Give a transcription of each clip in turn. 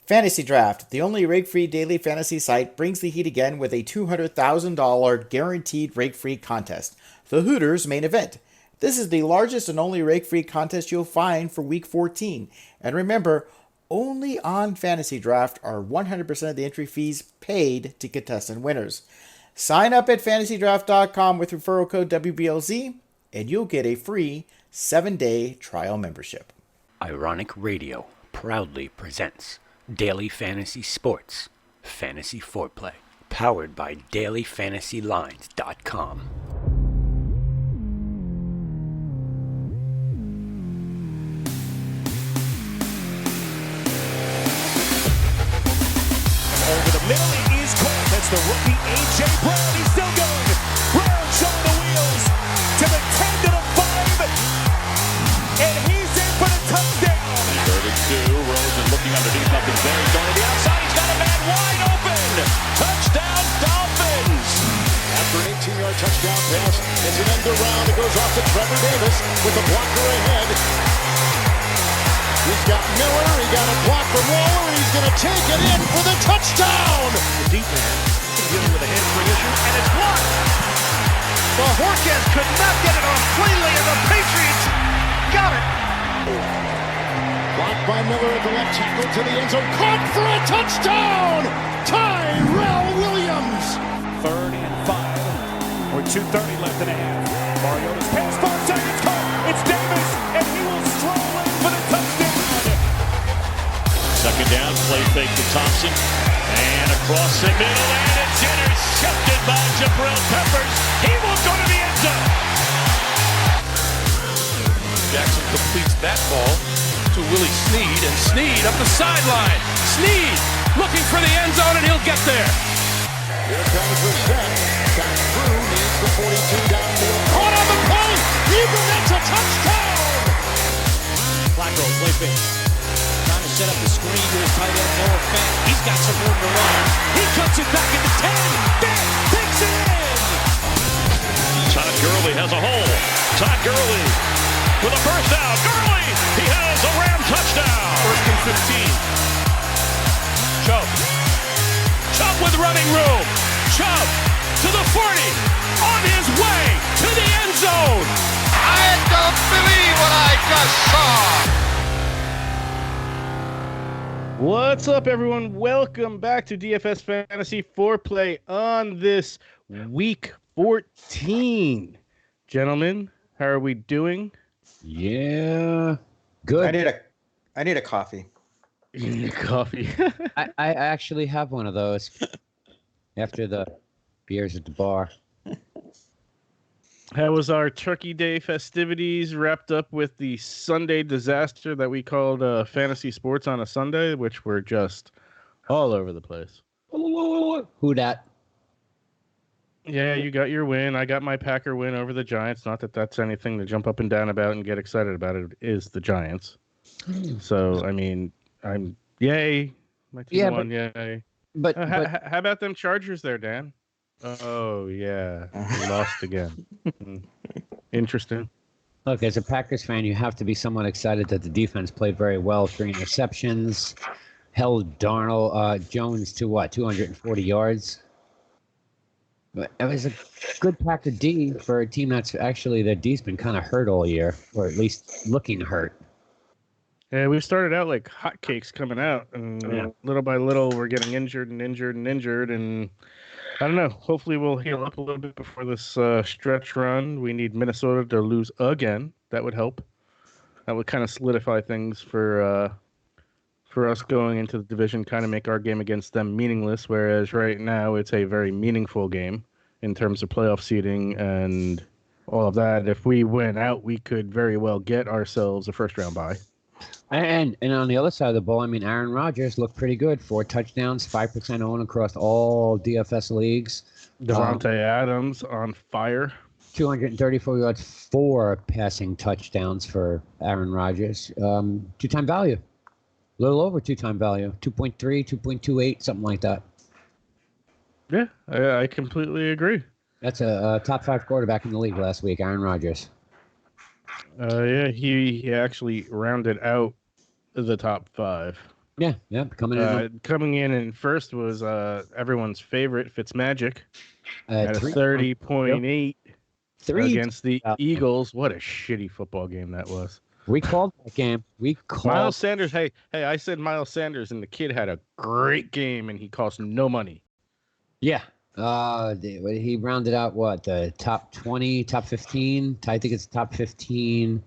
Fantasy Draft, the only rake-free daily fantasy site, brings the heat again with a $200,000 guaranteed rake-free contest, the Hooters main event. This is the largest and only rake-free contest you'll find for Week 14. And remember, only on Fantasy Draft are 100% of the entry fees paid to contestant winners. Sign up at FantasyDraft.com with referral code WBLZ, and you'll get a free 7-day trial membership. Ironic Radio proudly presents Daily Fantasy Sports, Fantasy Foreplay, powered by DailyFantasyLines.com. Over the middle, he is caught. That's the rookie A.J. Brown. He's still going. Brown's on the wheels to the 10 to the 5. And he's in for the touchdown. Third and 2. Rosen looking underneath. Nothing there. He's going to the outside. He's got a man wide open. Touchdown, Dolphins. After an 18-yard touchdown pass, it's an end around. It goes off to Trevor Davis with the blocker ahead. He's got Miller, he got a block from Waller, he's going to take it in for the touchdown! The deep man dealing with a hamstring issue, and it's blocked! Well, Horquez could not get it off cleanly, and the Patriots got it! Blocked by Miller at the left tackle to the end zone, caught for a touchdown! Tyrell Williams! 3rd and 5, or 2:30 left in a half. Mariota's pass, 5 seconds, caught! It's Davis, and he will stroll in for the touchdown! Second down, play fake to Thompson, and across the middle, and it's intercepted by Jabril Peppers. He will go to the end zone. Jackson completes that ball to Willie Snead, and Snead up the sideline. Snead looking for the end zone, and he'll get there. Here comes the set. Back through, needs the 42 downfield. Caught on the play. That's a touchdown. Flacco, play fake. Trying to set up the screen to his tight end, Noah Fant. He's got some room to run. He cuts it back at the 10. Fant takes it in. Todd Gurley has a hole. Todd Gurley with a first down. Gurley, he has a Ram touchdown. First and 15. Chubb. Chubb with running room. Chubb to the 40. On his way to the end zone. I don't believe what I just saw. What's up, everyone? Welcome back to DFS Fantasy Foreplay on this week 14. Gentlemen, how are we doing? Yeah, good. I need a coffee. You need a coffee. I actually have one of those after the beers at the bar. How was our Turkey Day festivities wrapped up with the Sunday disaster that we called Fantasy Sports on a Sunday, which were just all over the place? Who dat? Yeah, you got your win. I got my Packer win over the Giants. Not that that's anything to jump up and down about and get excited about. It is the Giants. So, I mean, I'm yay. My team won, yay. But how about them Chargers there, Dan? Oh, yeah. We lost again. Interesting. Look, as a Packers fan, you have to be somewhat excited that the defense played very well. 3 interceptions, held Jones to 240 yards. But it was a good Packer D for a team that's actually, their D's been kind of hurt all year, or at least looking hurt. Yeah, we started out like hotcakes coming out, and little by little, we're getting injured, and I don't know. Hopefully, we'll heal up a little bit before this stretch run. We need Minnesota to lose again. That would help. That would kind of solidify things for us going into the division, kind of make our game against them meaningless, whereas right now it's a very meaningful game in terms of playoff seeding and all of that. If we win out, we could very well get ourselves a first-round bye. And on the other side of the ball, I mean, Aaron Rodgers looked pretty good. 4 touchdowns, 5% owned across all DFS leagues. Devontae Adams on fire. 234 yards, 4 passing touchdowns for Aaron Rodgers. 2-time value. A little over 2-time value. 2.3, 2.28, something like that. Yeah, I completely agree. That's a top 5 quarterback in the league last week, Aaron Rodgers. Yeah, he actually rounded out the top 5. Yeah, Coming in first was everyone's favorite, Fitzmagic, at a 30.8 against the Eagles. What a shitty football game that was. We called that game. Miles Sanders. Hey, I said Miles Sanders, and the kid had a great game, and he cost no money. Yeah. He rounded out the top 20, top 15. I think it's top 15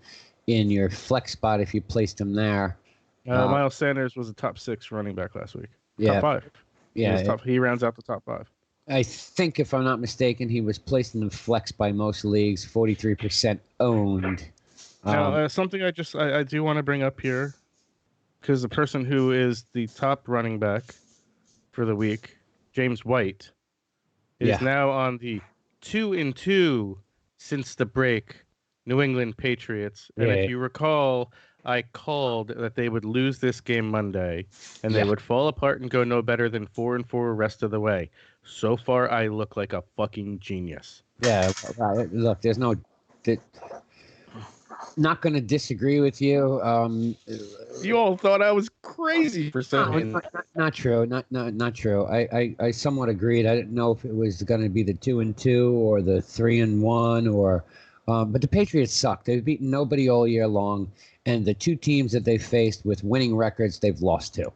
in your flex spot if you placed him there. Miles Sanders was a top 6 running back last week. Yeah. Top 5. Yeah. He rounds out the top 5. I think, if I'm not mistaken, he was placed in the flex by most leagues, 43% owned. Now, something I do want to bring up here, because the person who is the top running back for the week, James White, is now on the 2-2 since the break New England Patriots. And if you recall, I called that they would lose this game Monday, and they would fall apart and go no better than 4-4 rest of the way. So far, I look like a fucking genius. Yeah, look, there's no... Not going to disagree with you. You all thought I was crazy for saying not true. Not true. I somewhat agreed. I didn't know if it was going to be the 2-2 or the 3-1 or. But the Patriots suck. They've beaten nobody all year long, and the two teams that they faced with winning records, they've lost to.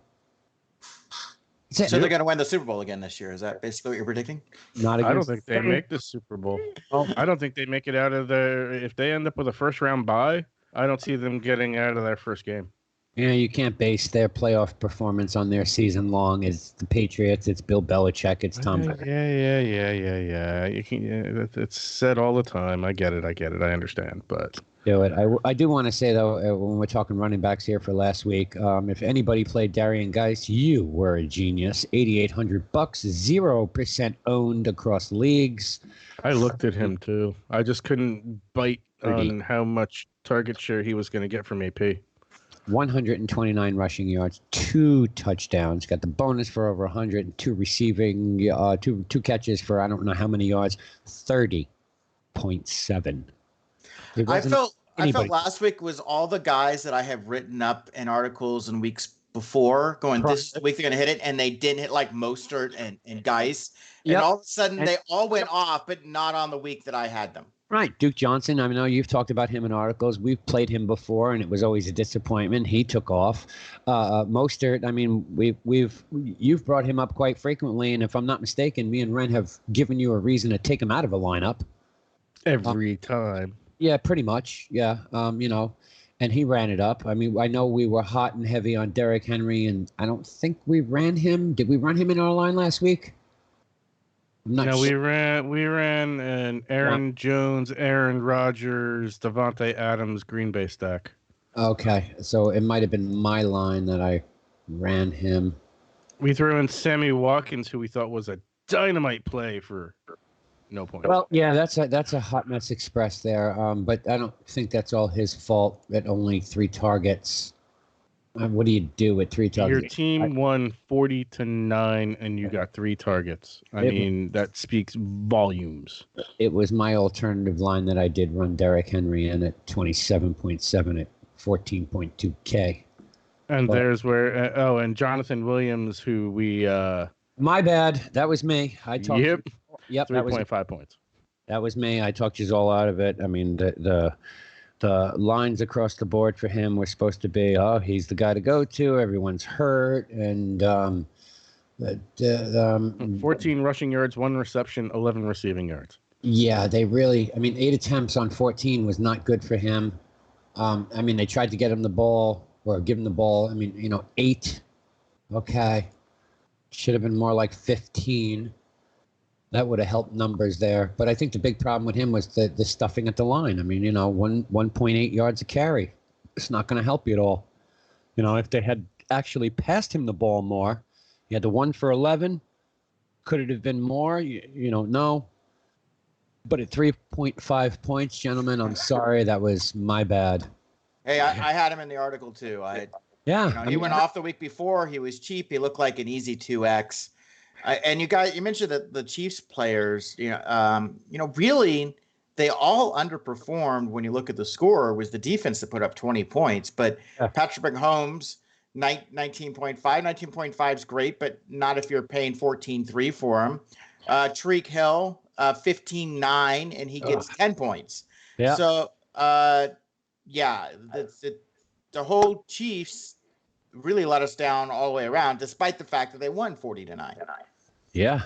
So they're going to win the Super Bowl again this year. Is that basically what you're predicting? I don't think they make the Super Bowl. I don't think they make it out of if they end up with a first-round bye, I don't see them getting out of their first game. Yeah, you can't base their playoff performance on their season long. It's the Patriots. It's Bill Belichick. It's Tom. Yeah. You can. It's said all the time. I get it. I understand, but. Do it. I do want to say, though, when we're talking running backs here for last week, if anybody played Darian Geis, you were a genius. $8,800, 0% owned across leagues. I looked at him too. I just couldn't bite on how much target share he was going to get from AP. 129 rushing yards, 2 touchdowns. Got the bonus for over 100, 2 receiving, two catches for I don't know how many yards. 30.7. I felt last week was all the guys that I have written up in articles and weeks before going this week they're going to hit it, and they didn't hit, like Mostert and Geis. And all of a sudden they all went off, but not on the week that I had them. Right. Duke Johnson, I know you've talked about him in articles. We've played him before, and it was always a disappointment. He took off. Mostert, you've brought him up quite frequently, and if I'm not mistaken, me and Ren have given you a reason to take him out of a lineup. Every time. Yeah, pretty much. Yeah. And he ran it up. I know we were hot and heavy on Derrick Henry, and I don't think we ran him. Did we run him in our line last week? No, we ran an Aaron Jones, Aaron Rodgers, Devontae Adams, Green Bay stack. Okay, so it might have been my line that I ran him. We threw in Sammy Watkins, who we thought was a dynamite play for no point. Well, yeah, that's a hot mess express there. But I don't think that's all his fault at only 3 targets. What do you do with 3 targets? Your team won 40-9, and you got 3 targets. That speaks volumes. It was my alternative line that I did run Derrick Henry in at 27.7 at 14.2K. And there's where and Jonathan Williams, who we my bad. That was me. I talked. Yep. 3.5 points. That was me. I talked you all out of it. The lines across the board for him were supposed to be, he's the guy to go to. Everyone's hurt. And 14 rushing yards, 1 reception, 11 receiving yards. Yeah, they really, 8 attempts on 14 was not good for him. They tried to get him the ball or give him the ball. 8. Okay. Should have been more like 15. That would have helped numbers there. But I think the big problem with him was the stuffing at the line. 1.8 yards a carry. It's not going to help you at all. If they had actually passed him the ball more, he had the 1 for 11. Could it have been more? No. But at 3.5 points, gentlemen, I'm sorry. That was my bad. Hey, I had him in the article too. He went off the week before. He was cheap. He looked like an easy 2X. And you mentioned that the Chiefs players, really they all underperformed when you look at the score. It was the defense that put up 20 points, but Patrick Mahomes 19.5. 19.5 is great, but not if you're paying 14.3 for him. Tariq Hill, 15.9, and he gets 10 points. Yeah. So, the whole Chiefs really let us down all the way around, despite the fact that they won 40-9. Yeah.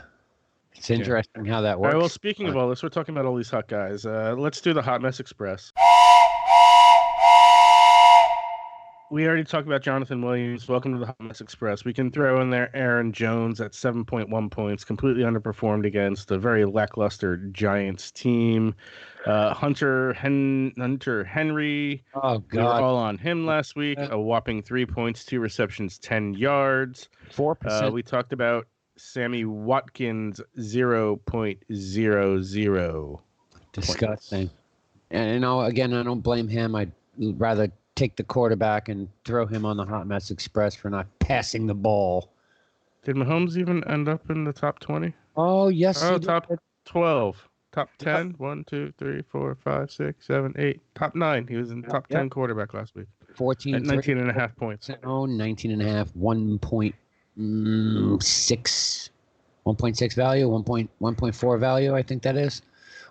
It's interesting how that All works. right, well, speaking of all this, we're talking about all these hot guys. Let's do the Hot Mess Express. We already talked about Jonathan Williams. Welcome to the Hot Mess Express. We can throw in there Arron Jones at 7.1 points, completely underperformed against a very lackluster Giants team. Hunter Henry. Oh, God. We were all on him last week. A whopping 3 points, 2 receptions, 10 yards. 4%. We talked about Sammy Watkins, 0.00. Disgusting. And, again, I don't blame him. I'd rather take the quarterback and throw him on the Hot Mess Express for not passing the ball. Did Mahomes even end up in the top 20? Oh, yes. Oh, he top did. 12. Top 10. 1, 2, 3, 4, 5, 6, 7, 8. Top 9. He was in the top 10 quarterback last week. 14. At 19.5 points. 19.5. 1.6 value. 1.4 value, I think that is.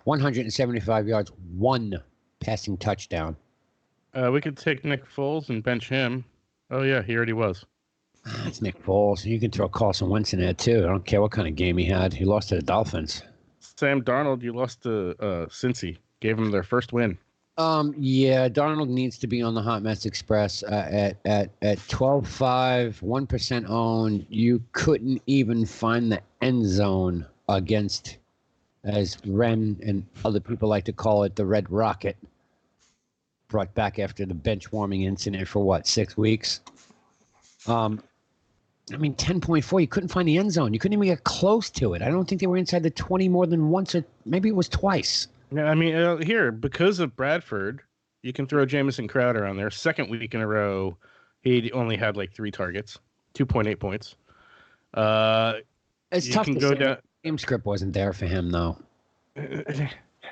175 yards. 1 passing touchdown. We could take Nick Foles and bench him. Oh, yeah, he already was. That's Nick Foles. You can throw Carson Wentz in there, too. I don't care what kind of game he had. He lost to the Dolphins. Sam Darnold, you lost to Cincy. Gave him their first win. Yeah, Darnold needs to be on the Hot Mess Express at 12.5, 1% owned. You couldn't even find the end zone against, as Ren and other people like to call it, the Red Rocket. Brought back after the bench warming incident for 6 weeks. 10.4, you couldn't find the end zone. You couldn't even get close to it. I don't think they were inside the 20 more than once, or maybe it was twice. Yeah, here, because of Bradford, you can throw Jamison Crowder on there. Second week in a row, he only had 3 targets, 2.8 points. It's tough to say. The game script wasn't there for him, though.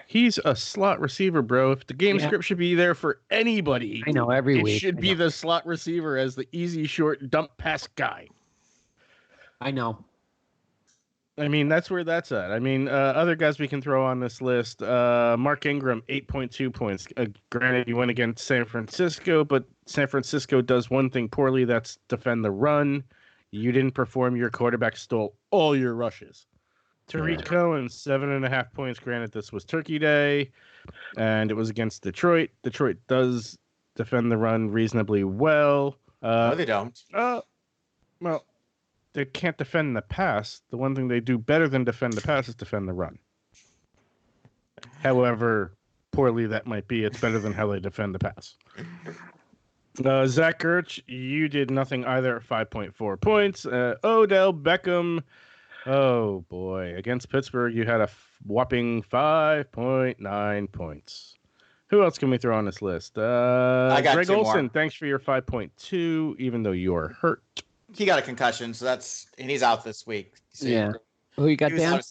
He's a slot receiver, bro. If the game script should be there for anybody, I know every week it should be the slot receiver as the easy, short, dump pass guy. I know. That's where that's at. Other guys we can throw on this list. Mark Ingram, 8.2 points. Granted, you went against San Francisco, but San Francisco does one thing poorly. That's defend the run. You didn't perform. Your quarterback stole all your rushes. Tariq Cohen, 7.5 points. Granted, this was Turkey Day, and it was against Detroit. Detroit does defend the run reasonably well. No, they don't. Well, they can't defend the pass. The one thing they do better than defend the pass is defend the run. However poorly that might be, it's better than how they defend the pass. Zach Ertz, you did nothing either at 5.4 points. Odell Beckham, oh boy, against Pittsburgh, you had a whopping 5.9 points. Who else can we throw on this list? I got Greg two Olsen, more. thanks for your 5.2, even though you are hurt. He got a concussion, and he's out this week. So yeah. Who you got down?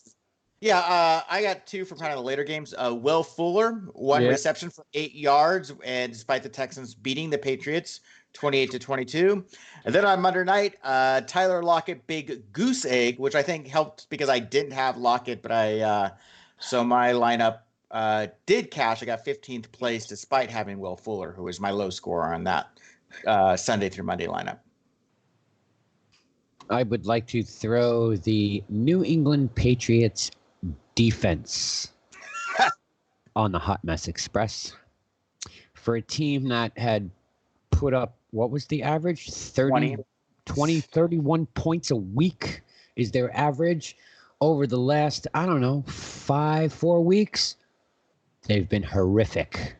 I got 2 from kind of the later games. Will Fuller, 1 reception for 8 yards, and despite the Texans beating the Patriots 28-22. And then on Monday night, Tyler Lockett, big goose egg, which I think helped because I didn't have Lockett, but so my lineup did cash. I got 15th place despite having Will Fuller, who was my low scorer on that Sunday through Monday lineup. I would like to throw the New England Patriots defense on the Hot Mess Express for a team that had put up, what was the average? 31 points a week is their average over the last, 4 weeks. They've been horrific.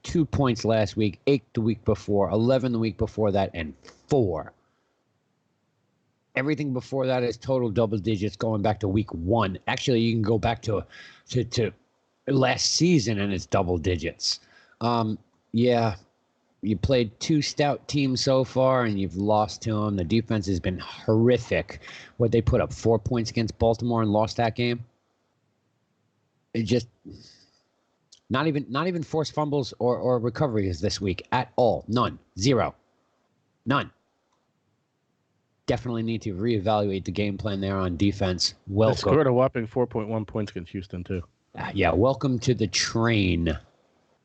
2 points last week, 8 the week before, 11 the week before that, and 4. Everything before that is total double digits going back to week 1. Actually, you can go back to last season and it's double digits. You played 2 stout teams so far and you've lost to them. The defense has been horrific. What, they put up 4 points against Baltimore and lost that game? Not even forced fumbles or recoveries this week at all. None. Zero. None. Definitely need to reevaluate the game plan there on defense. They Welcome. scored a whopping 4.1 points against Houston, too. Yeah, welcome to the train,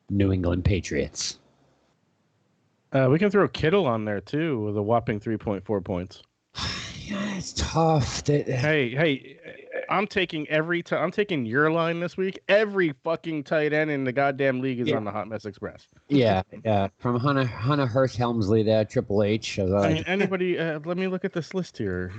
New England Patriots. We can throw Kittle on there, too, with a whopping 3.4 points. Yeah, it's tough. Hey, I'm taking I'm taking your line this week. Every fucking tight end in the goddamn league is on the Hot Mess Express. Yeah. From Hunter Hurst Helmsley there, Triple H. I mean, anybody? Let me look at this list here.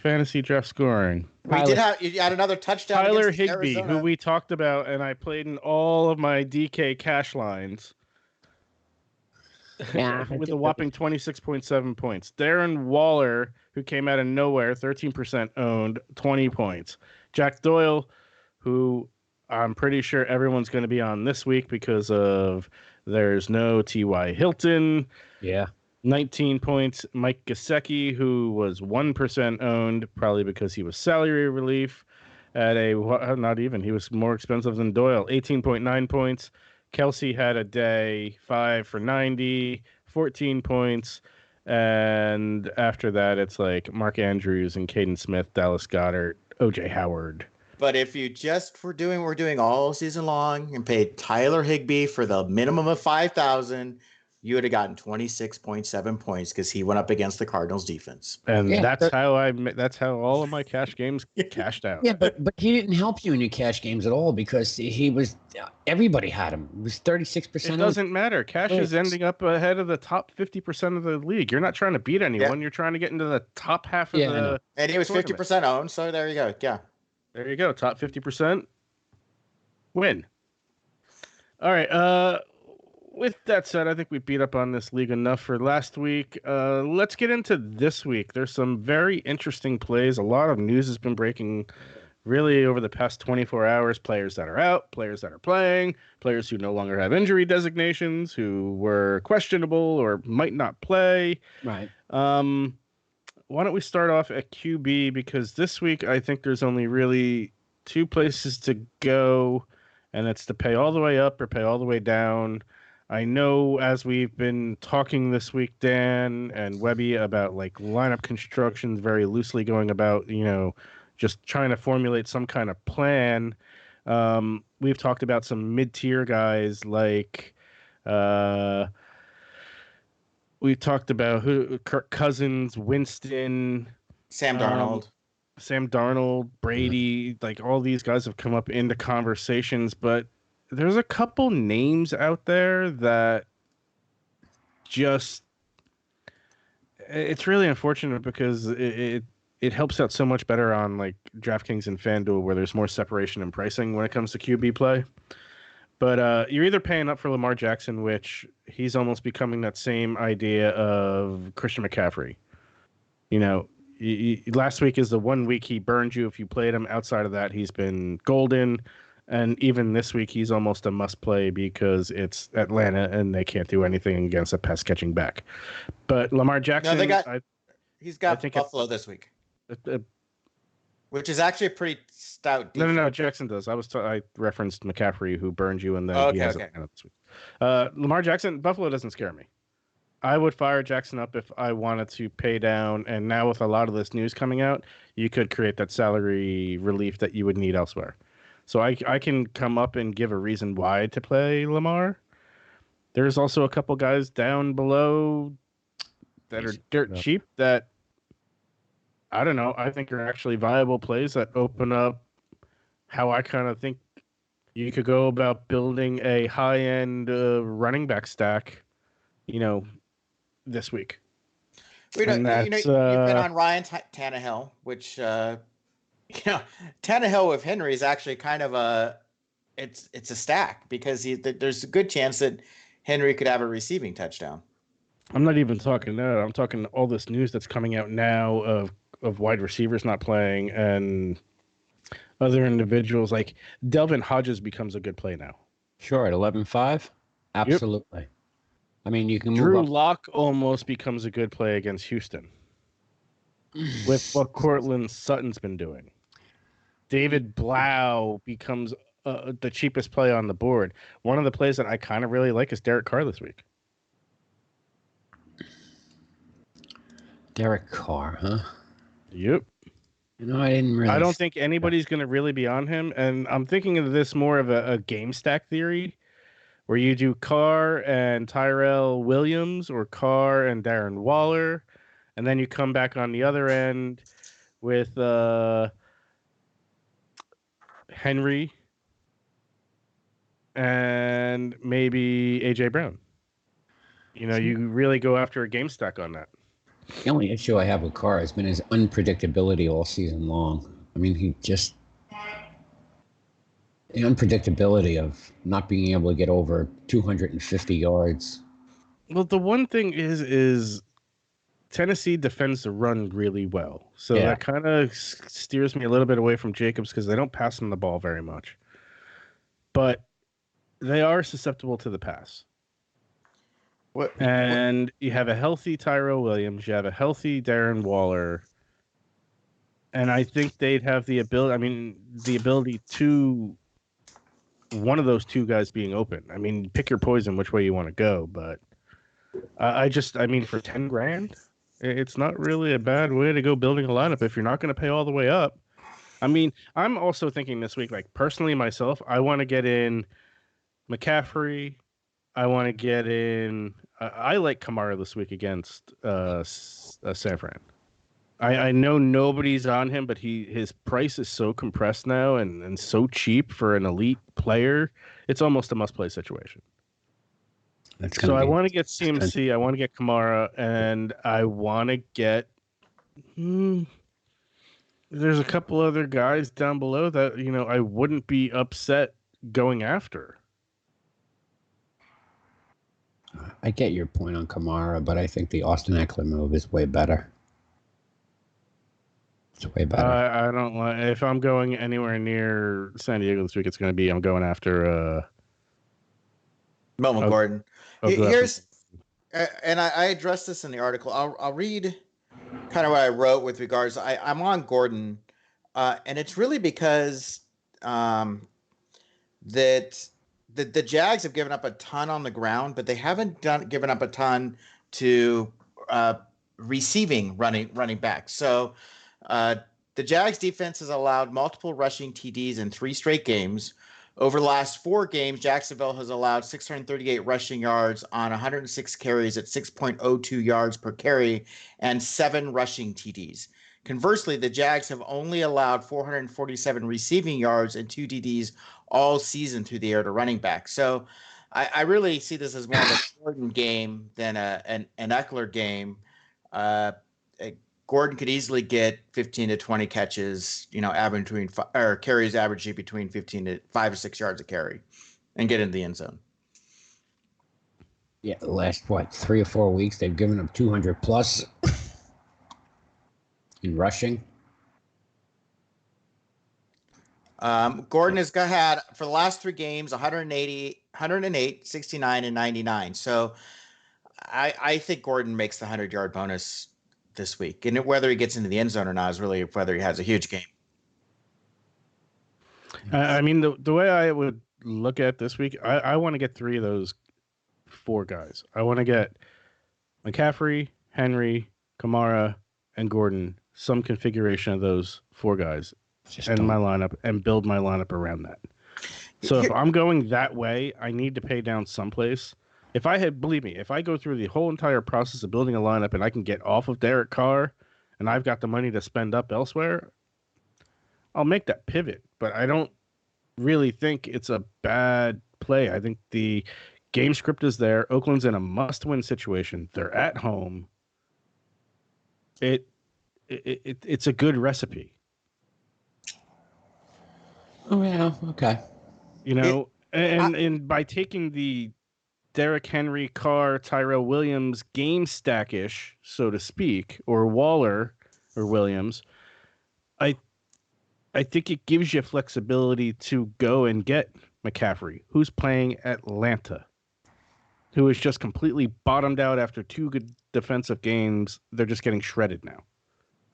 Fantasy draft scoring. You had another touchdown. Tyler against Higbee, Arizona. who we talked about, and I played in all of my DK cash lines. Yeah, with a whopping 26.7 points. Darren Waller, who came out of nowhere, 13% owned, 20 points. Jack Doyle, who I'm pretty sure everyone's going to be on this week because of there's no T.Y. Hilton. Yeah. 19 points. Mike Gesicki, who was 1% owned, probably because he was salary relief at not even. He was more expensive than Doyle. 18.9 points. Kelsey had a day, 5 for 90, 14 points. And after that, it's like Mark Andrews and Caden Smith, Dallas Goedert, O.J. Howard. But if you just were doing all season long and paid Tyler Higbee for the minimum of 5,000, you would have gotten 26.7 points because he went up against the Cardinals defense. And that's how all of my cash games cashed out. Yeah, but he didn't help you in your cash games at all because everybody had him. It was 36%. It doesn't matter. Cash is ending up ahead of the top 50% of the league. You're not trying to beat anyone. Yeah. You're trying to get into the top half of the. And he was 50% owned, so there you go. Yeah. There you go. Top 50%. Win. All right. With that said, I think we beat up on this league enough for last week. Let's get into this week. There's some very interesting plays. A lot of news has been breaking really over the past 24 hours. Players that are out, players that are playing, players who no longer have injury designations, who were questionable or might not play. Right. Why don't we start off at QB? Because this week I think there's only really two places to go, and it's to pay all the way up or pay all the way down. I know as we've been talking this week, Dan and Webby, about like lineup constructions very loosely going about, just trying to formulate some kind of plan. We've talked about some mid-tier guys like we've talked about Kirk Cousins, Winston, Sam Darnold, Brady, like all these guys have come up into conversations, but there's a couple names out there that it's really unfortunate because it helps out so much better on like DraftKings and FanDuel where there's more separation in pricing when it comes to QB play. But you're either paying up for Lamar Jackson, which he's almost becoming that same idea of Christian McCaffrey. Last week is the 1 week he burned you if you played him. Outside of that, he's been golden. And even this week, he's almost a must-play because it's Atlanta and they can't do anything against a pass-catching back. But Lamar Jackson... No, he's got Buffalo this week, which is actually a pretty stout defense. No, Jackson does. I referenced McCaffrey, who burned you, and then he has Atlanta this week. Lamar Jackson, Buffalo doesn't scare me. I would fire Jackson up if I wanted to pay down, and now with a lot of this news coming out, you could create that salary relief that you would need elsewhere. So I can come up and give a reason why to play Lamar. There's also a couple guys down below that are dirt cheap that, I don't know, I think are actually viable plays that open up how I kind of think you could go about building a high-end running back stack, this week. You've been on Ryan Tannehill, which... Tannehill with Henry is actually kind of it's a stack because there's a good chance that Henry could have a receiving touchdown. I'm not even talking that. I'm talking all this news that's coming out now of wide receivers not playing and other individuals. Like Delvin Hodges becomes a good play now. Sure, at 11.5? Absolutely. Yep. I mean, you can move Drew up. Lock almost becomes a good play against Houston with what Cortland Sutton's been doing. David Blau becomes the cheapest play on the board. One of the plays that I kind of really like is Derek Carr this week. Derek Carr, huh? Yep. I didn't really. I don't think anybody's going to really be on him, and I'm thinking of this more of a game stack theory, where you do Carr and Tyrell Williams or Carr and Darren Waller, and then you come back on the other end with Henry and maybe AJ Brown. You really go after a game stack on that. The only issue I have with Carr has been his unpredictability all season long. I mean, the unpredictability of not being able to get over 250 yards. Well, the one thing is Tennessee defends the run really well. So that kind of steers me a little bit away from Jacobs because they don't pass him the ball very much. But they are susceptible to the pass. You have a healthy Tyrell Williams. You have a healthy Darren Waller. And I think they'd have the ability to one of those two guys being open. I mean, pick your poison which way you want to go. But for 10 grand, it's not really a bad way to go building a lineup if you're not going to pay all the way up. I mean, I'm also thinking this week, like personally myself, I want to get in McCaffrey. I want to get in. I like Kamara this week against San Fran. I know nobody's on him, but his price is so compressed now and so cheap for an elite player. It's almost a must-play situation. So I want to get CMC. I want to get Kamara, and I want to get. There's a couple other guys down below that I wouldn't be upset going after. I get your point on Kamara, but I think the Austin Eckler move is way better. It's way better. I don't like if I'm going anywhere near San Diego this week. It's going to be I'm going after Melvin Gordon. Here's and I addressed this in the article. I'll read kind of what I wrote with regards. I'm on Gordon, and it's really because that the Jags have given up a ton on the ground, but they haven't given up a ton to receiving running back. So the Jags defense has allowed multiple rushing TDs in 3 straight games. Over the last 4 games, Jacksonville has allowed 638 rushing yards on 106 carries at 6.02 yards per carry and 7 rushing TDs. Conversely, the Jags have only allowed 447 receiving yards and 2 TDs all season through the air to running back. So I really see this as more of a Gordon game than an Eckler game. Gordon could easily get 15 to 20 catches, carries averaging between 15 to 5 or 6 yards a carry and get into the end zone. Yeah, the last, 3 or 4 weeks, they've given up 200 plus in rushing. Gordon has had, for the last 3 games, 108, 69, and 99. So I think Gordon makes the 100-yard bonus this week. And whether he gets into the end zone or not is really whether he has a huge game. The way I would look at this week, I want to get 3 of those 4 guys. I want to get McCaffrey, Henry, Kamara, and Gordon, some configuration of those 4 guys in my lineup and build my lineup around that. So if I'm going that way, I need to pay down someplace. Believe me, if I go through the whole entire process of building a lineup and I can get off of Derek Carr and I've got the money to spend up elsewhere, I'll make that pivot. But I don't really think it's a bad play. I think the game script is there. Oakland's in a must-win situation. They're at home. It's a good recipe. Oh, yeah. Okay. And by taking the Derrick Henry, Carr, Tyrell Williams game stack-ish, so to speak, or Waller or Williams, I think it gives you flexibility to go and get McCaffrey, who's playing Atlanta, who is just completely bottomed out after 2 good defensive games. They're just getting shredded now.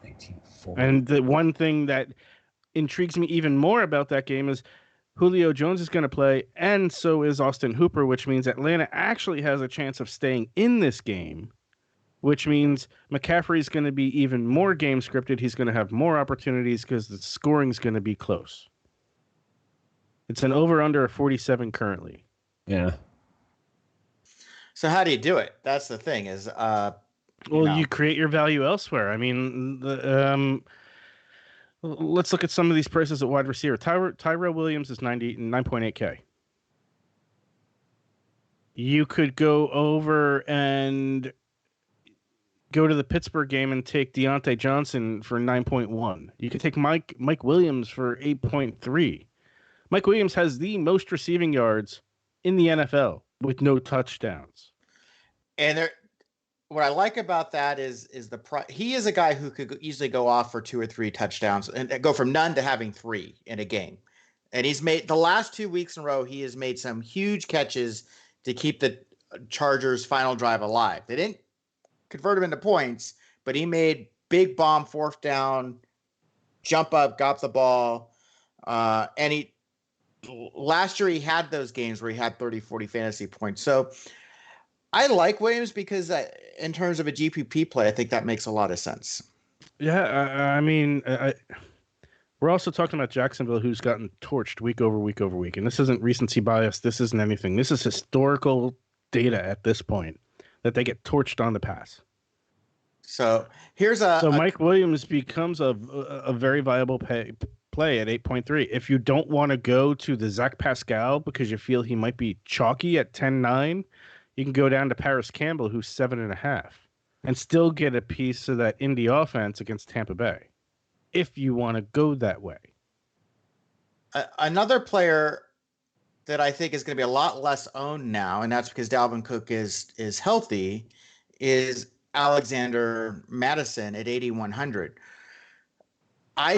1940. And the one thing that intrigues me even more about that game is Julio Jones is going to play, and so is Austin Hooper, which means Atlanta actually has a chance of staying in this game, which means McCaffrey is going to be even more game scripted. He's going to have more opportunities because the scoring is going to be close. It's an over-under of 47 currently. Yeah. So how do you do it? That's the thing is, you create your value elsewhere. I mean, let's look at some of these prices at wide receiver. Tyrell Williams is 9.8K. You could go over and go to the Pittsburgh game and take Deontay Johnson for 9.1. You could take Mike Williams for 8.3. Mike Williams has the most receiving yards in the NFL with no touchdowns. And what I like about that is he is a guy who could easily go off for 2 or 3 touchdowns and go from none to having 3 in a game. And he's made the last 2 weeks in a row, he has made some huge catches to keep the Chargers' final drive alive. They didn't convert him into points, but he made big bomb 4th down, jump up, got the ball. And last year he had those games where he had 30, 40 fantasy points. So I like Williams because in terms of a GPP play, I think that makes a lot of sense. Yeah, I mean, we're also talking about Jacksonville, who's gotten torched week over week over week. And this isn't recency bias. This isn't anything. This is historical data at this point that they get torched on the pass. So here's Mike Williams becomes a very viable play at 8.3. If you don't want to go to the Zach Pascal because you feel he might be chalky at 10.9, you can go down to Paris Campbell, who's 7.5, and still get a piece of that Indy offense against Tampa Bay, if you want to go that way. Another player that I think is going to be a lot less owned now, and that's because Dalvin Cook is healthy, is Alexander Madison at 8,100. I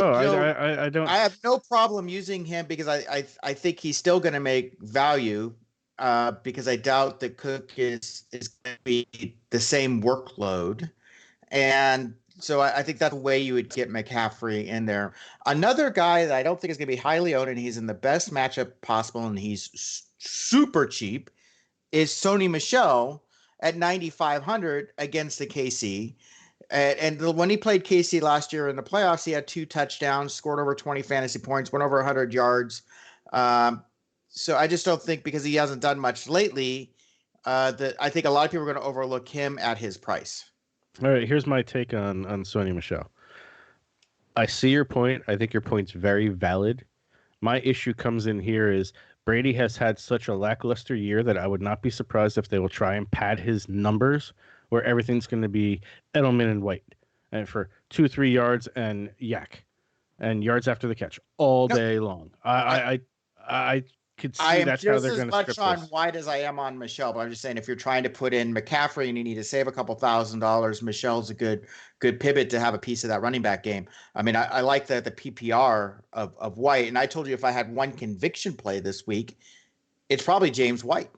have no problem using him because I think he's still going to make value because I doubt that Cook is going to be the same workload. And so I think that's the way you would get McCaffrey in there. Another guy that I don't think is going to be highly owned and he's in the best matchup possible and he's super cheap is Sony Michel at 9,500 against the KC. And when he played KC last year in the playoffs, he had 2 touchdowns, scored over 20 fantasy points, went over 100 yards. So I just don't think because he hasn't done much lately that I think a lot of people are going to overlook him at his price. All right, here's my take on Sony Michel. I see your point. I think your point's very valid. My issue comes in here is Brady has had such a lackluster year that I would not be surprised if they will try and pad his numbers where everything's going to be Edelman and White and for 2-3 yards and yak and yards after the catch all day long. I could see that's how they're going to script this. I am just as much on White as I am on Michel, but I'm just saying if you're trying to put in McCaffrey and you need to save a couple $1,000s, Michel's a good pivot to have a piece of that running back game. I mean, I like the PPR of White, and I told you if I had one conviction play this week, it's probably James White.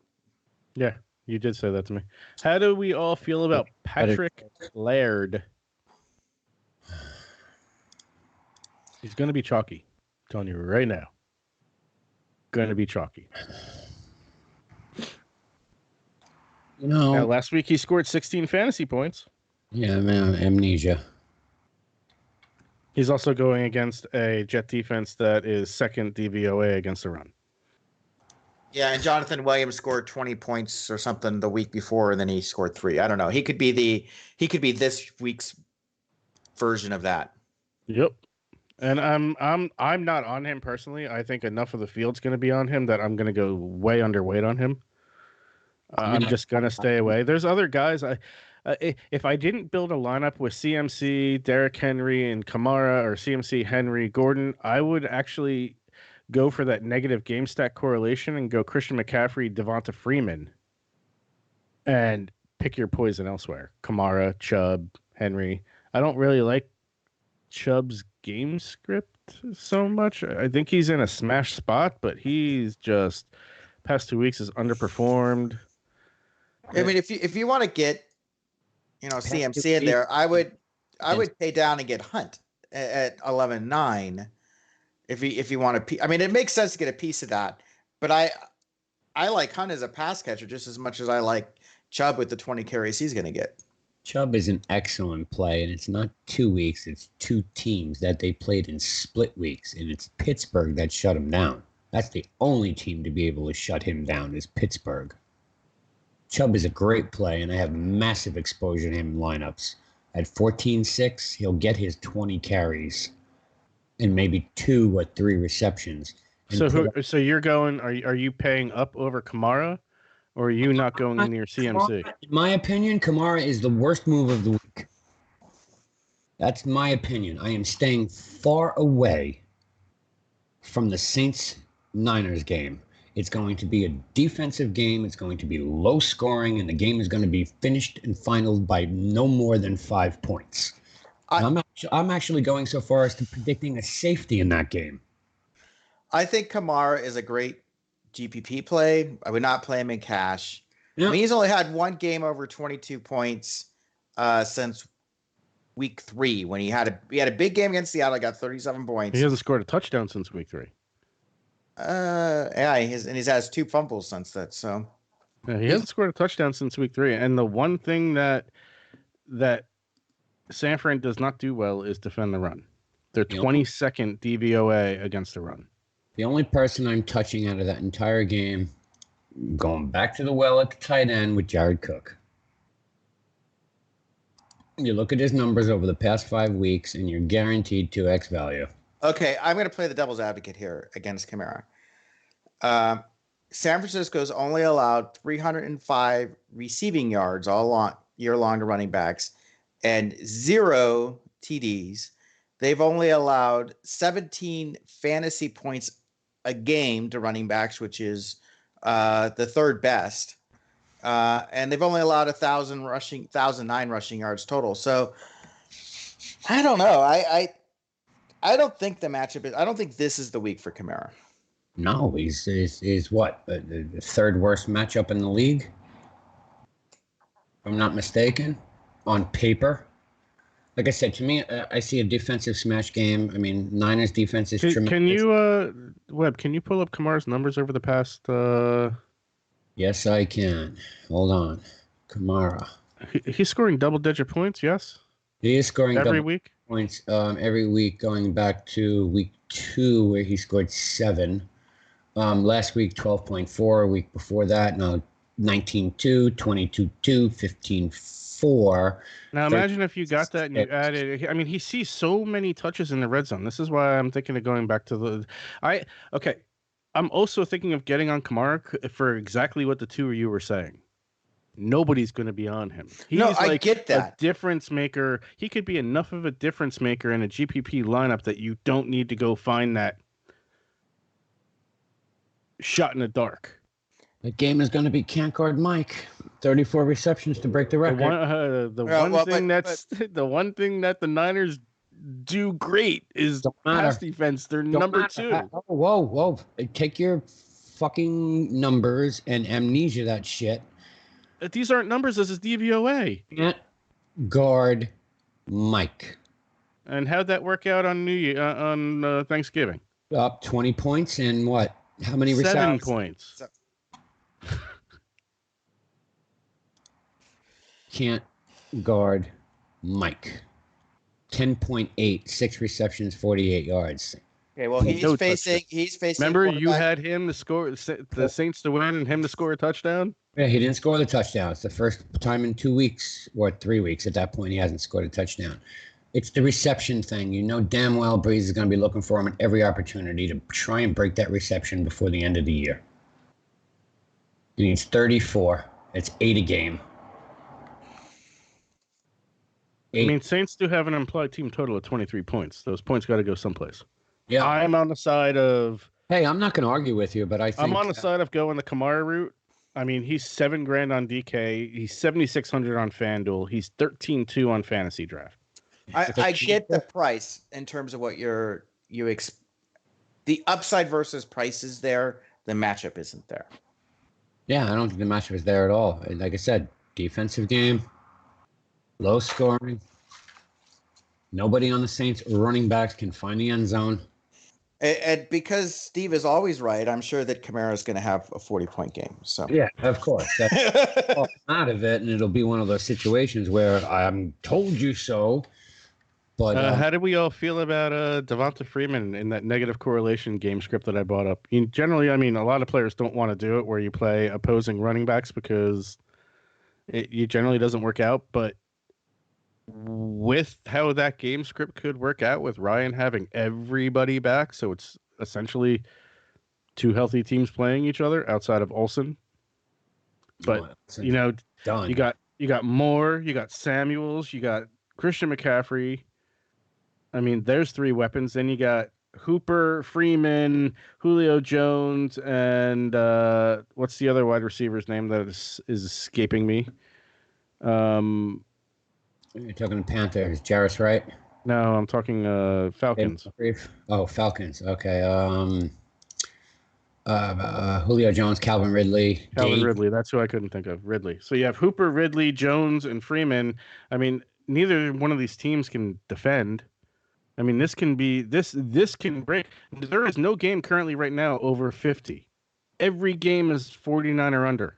Yeah, you did say that to me. How do we all feel about Patrick Laird? He's going to be chalky. I'm telling you right now. Going to be chalky. Now, last week he scored 16 fantasy points. Yeah, man, amnesia. He's also going against a Jet defense that is second DVOA against the run. Yeah, and Jonathan Williams scored 20 points or something the week before, and then he scored 3. I don't know. He could be this week's version of that. Yep. And I'm not on him personally. I think enough of the field's going to be on him that I'm going to go way underweight on him. I'm just going to stay away. There's other guys. If I didn't build a lineup with CMC, Derrick Henry, and Kamara, or CMC, Henry, Gordon, I would actually go for that negative game stack correlation and go Christian McCaffrey, Devonta Freeman, and pick your poison elsewhere. Kamara, Chubb, Henry. I don't really like Chubb's game script so much. I think he's in a smash spot, but he's just past 2 weeks has underperformed. I mean, if you want to get CMC in there, I would pay down and get Hunt at 11.9 if you want to, I mean, it makes sense to get a piece of that, but I like Hunt as a pass catcher just as much as I like Chubb with the 20 carries he's going to get. Chubb is an excellent play, and it's not 2 weeks. It's 2 teams that they played in split weeks, and it's Pittsburgh that shut him down. That's the only team to be able to shut him down is Pittsburgh. Chubb is a great play, and I have massive exposure to him in lineups. At 14-6, he'll get his 20 carries and maybe 2 or 3 receptions. So you're going? Are you paying up over Kamara, or are you not going near CMC? In my opinion, Kamara is the worst move of the week. That's my opinion. I am staying far away from the Saints-Niners game. It's going to be a defensive game. It's going to be low scoring, and the game is going to be finished and finaled by no more than 5 points. I'm actually going so far as to predicting a safety in that game. I think Kamara is a great GPP play. I would not play him in cash. Yeah. I mean, he's only had one game over 22 points since week 3 when he had a big game against Seattle. Got 37 points. He hasn't scored a touchdown since week 3. Yeah, he's has 2 fumbles since that. So yeah, he hasn't scored a touchdown since week 3. And the one thing that San Fran does not do well is defend the run. They're 22nd DVOA against the run. The only person I'm touching out of that entire game, going back to the well at the tight end with Jared Cook. You look at his numbers over the past 5 weeks, and you're guaranteed 2x value. Okay, I'm going to play the devil's advocate here against Kamara. San Francisco's only allowed 305 receiving yards all year long to running backs and 0 TDs. They've only allowed 17 fantasy points a game to running backs, which is the third best. And they've only allowed 1,009 rushing yards total. So I don't know. I don't think the matchup is. I don't think this is the week for Kamara. No, he's what the third worst matchup in the league, if I'm not mistaken, on paper. Like I said, to me, I see a defensive smash game. I mean, Niners defense is tremendous. Can you, Webb? Can you pull up Kamara's numbers over the past? Yes, I can. Hold on, Kamara. He's scoring double-digit points. Yes. He is scoring every week. Points every week, going back to week 2 where he scored 7. Last week 12.4. Week before that, no, 19.2, 22.2, 15.4. Now imagine if you got that and you added. I mean, he sees so many touches in the red zone. This is why I'm thinking of going back to the. I'm also thinking of getting on Kamara for exactly what the two of you were saying. Nobody's going to be on him. I get that. A difference maker. He could be enough of a difference maker in a GPP lineup that you don't need to go find that shot in the dark. The game is going to be can't guard Mike. 34 receptions to break the record. The one thing that the Niners do great is pass defense. They're number 2. Whoa. Take your fucking numbers and amnesia that shit. These aren't numbers. This is DVOA. Can't guard Mike. And how'd that work out on on Thanksgiving? Up 20 points and what? How many receptions? 7 points. Can't guard Mike. 10.8, 6 receptions, 48 yards. Okay, well, he's facing. Remember, you had him to score the Saints to win and him to score a touchdown. Yeah, he didn't score the touchdown. It's the first time in 2 weeks or 3 weeks. At that point, he hasn't scored a touchdown. It's the reception thing. You know damn well Breeze is going to be looking for him at every opportunity to try and break that reception before the end of the year. He needs 34. It's 8 a game. 8. I mean, Saints do have an implied team total of 23 points. Those points got to go someplace. Yeah, I'm on the side of. Hey, I'm not going to argue with you, but I think I'm on the side of going the Kamara route. I mean, he's $7,000 on DK. He's $7,600 on FanDuel. He's 13.2 on FantasyDraft. I get the price in terms of what the upside versus price is there. The matchup isn't there. Yeah, I don't think the matchup is there at all. Like I said, defensive game, low scoring. Nobody on the Saints running backs can find the end zone. And because Steve is always right, I'm sure that Kamara's going to have a 40-point game. So Yeah, of course. That's all out of it, and it'll be one of those situations where I'm told you so. But how did we all feel about Devonta Freeman in that negative correlation game script that I brought up? Generally, I mean, a lot of players don't want to do it where you play opposing running backs because it generally doesn't work out. But with how that game script could work out with Ryan having everybody back, so it's essentially two healthy teams playing each other outside of Olsen. But done. you got Moore, you got Samuels, you got Christian McCaffrey. I mean, there's three weapons. Then you got Hooper, Freeman, Julio Jones, and what's the other wide receiver's name that is escaping me? You're talking Panthers. Jarvis, right? No, I'm talking Falcons. Oh, Falcons. Okay. Julio Jones, Calvin Ridley. Ridley. That's who I couldn't think of. Ridley. So you have Hooper, Ridley, Jones, and Freeman. I mean, neither one of these teams can defend. I mean, this can break. There is no game currently right now over 50. Every game is 49 or under.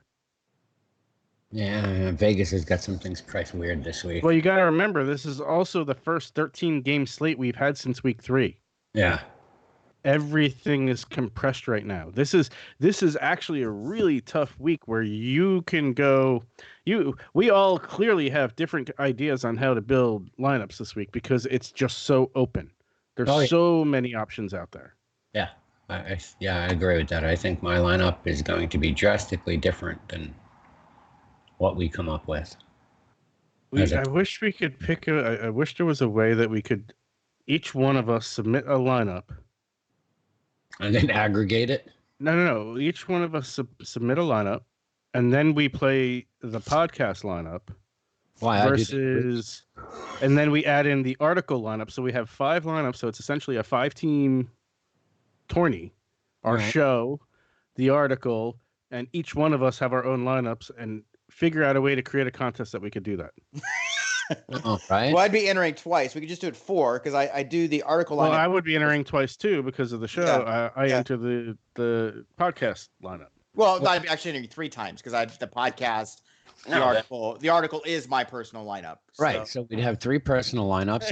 Yeah, Vegas has got some things priced weird this week. Well, you got to remember, this is also the first 13-game slate we've had since week 3. Yeah. Everything is compressed right now. This is actually a really tough week where you can go. We all clearly have different ideas on how to build lineups this week because it's just so open. There's so many options out there. Yeah, I agree with that. I think my lineup is going to be drastically different than what we come up with. I wish we could pick I wish there was a way that we could each one of us submit a lineup. And then aggregate it? No. Each one of us submit a lineup, and then we play the podcast lineup. Versus, and then we add in the article lineup. So we have 5 lineups. So it's essentially a 5-team tourney. Our show, the article, and each one of us have our own lineups and figure out a way to create a contest that we could do that. Right. Well, I'd be entering twice. We could just do it 4 because I do the article lineup. Well, I would be entering twice too because of the show. Yeah. I enter the podcast lineup. Well, I'd be actually entering 3 times because I the podcast, the article. The article is my personal lineup. Right. So we'd have 3 personal lineups,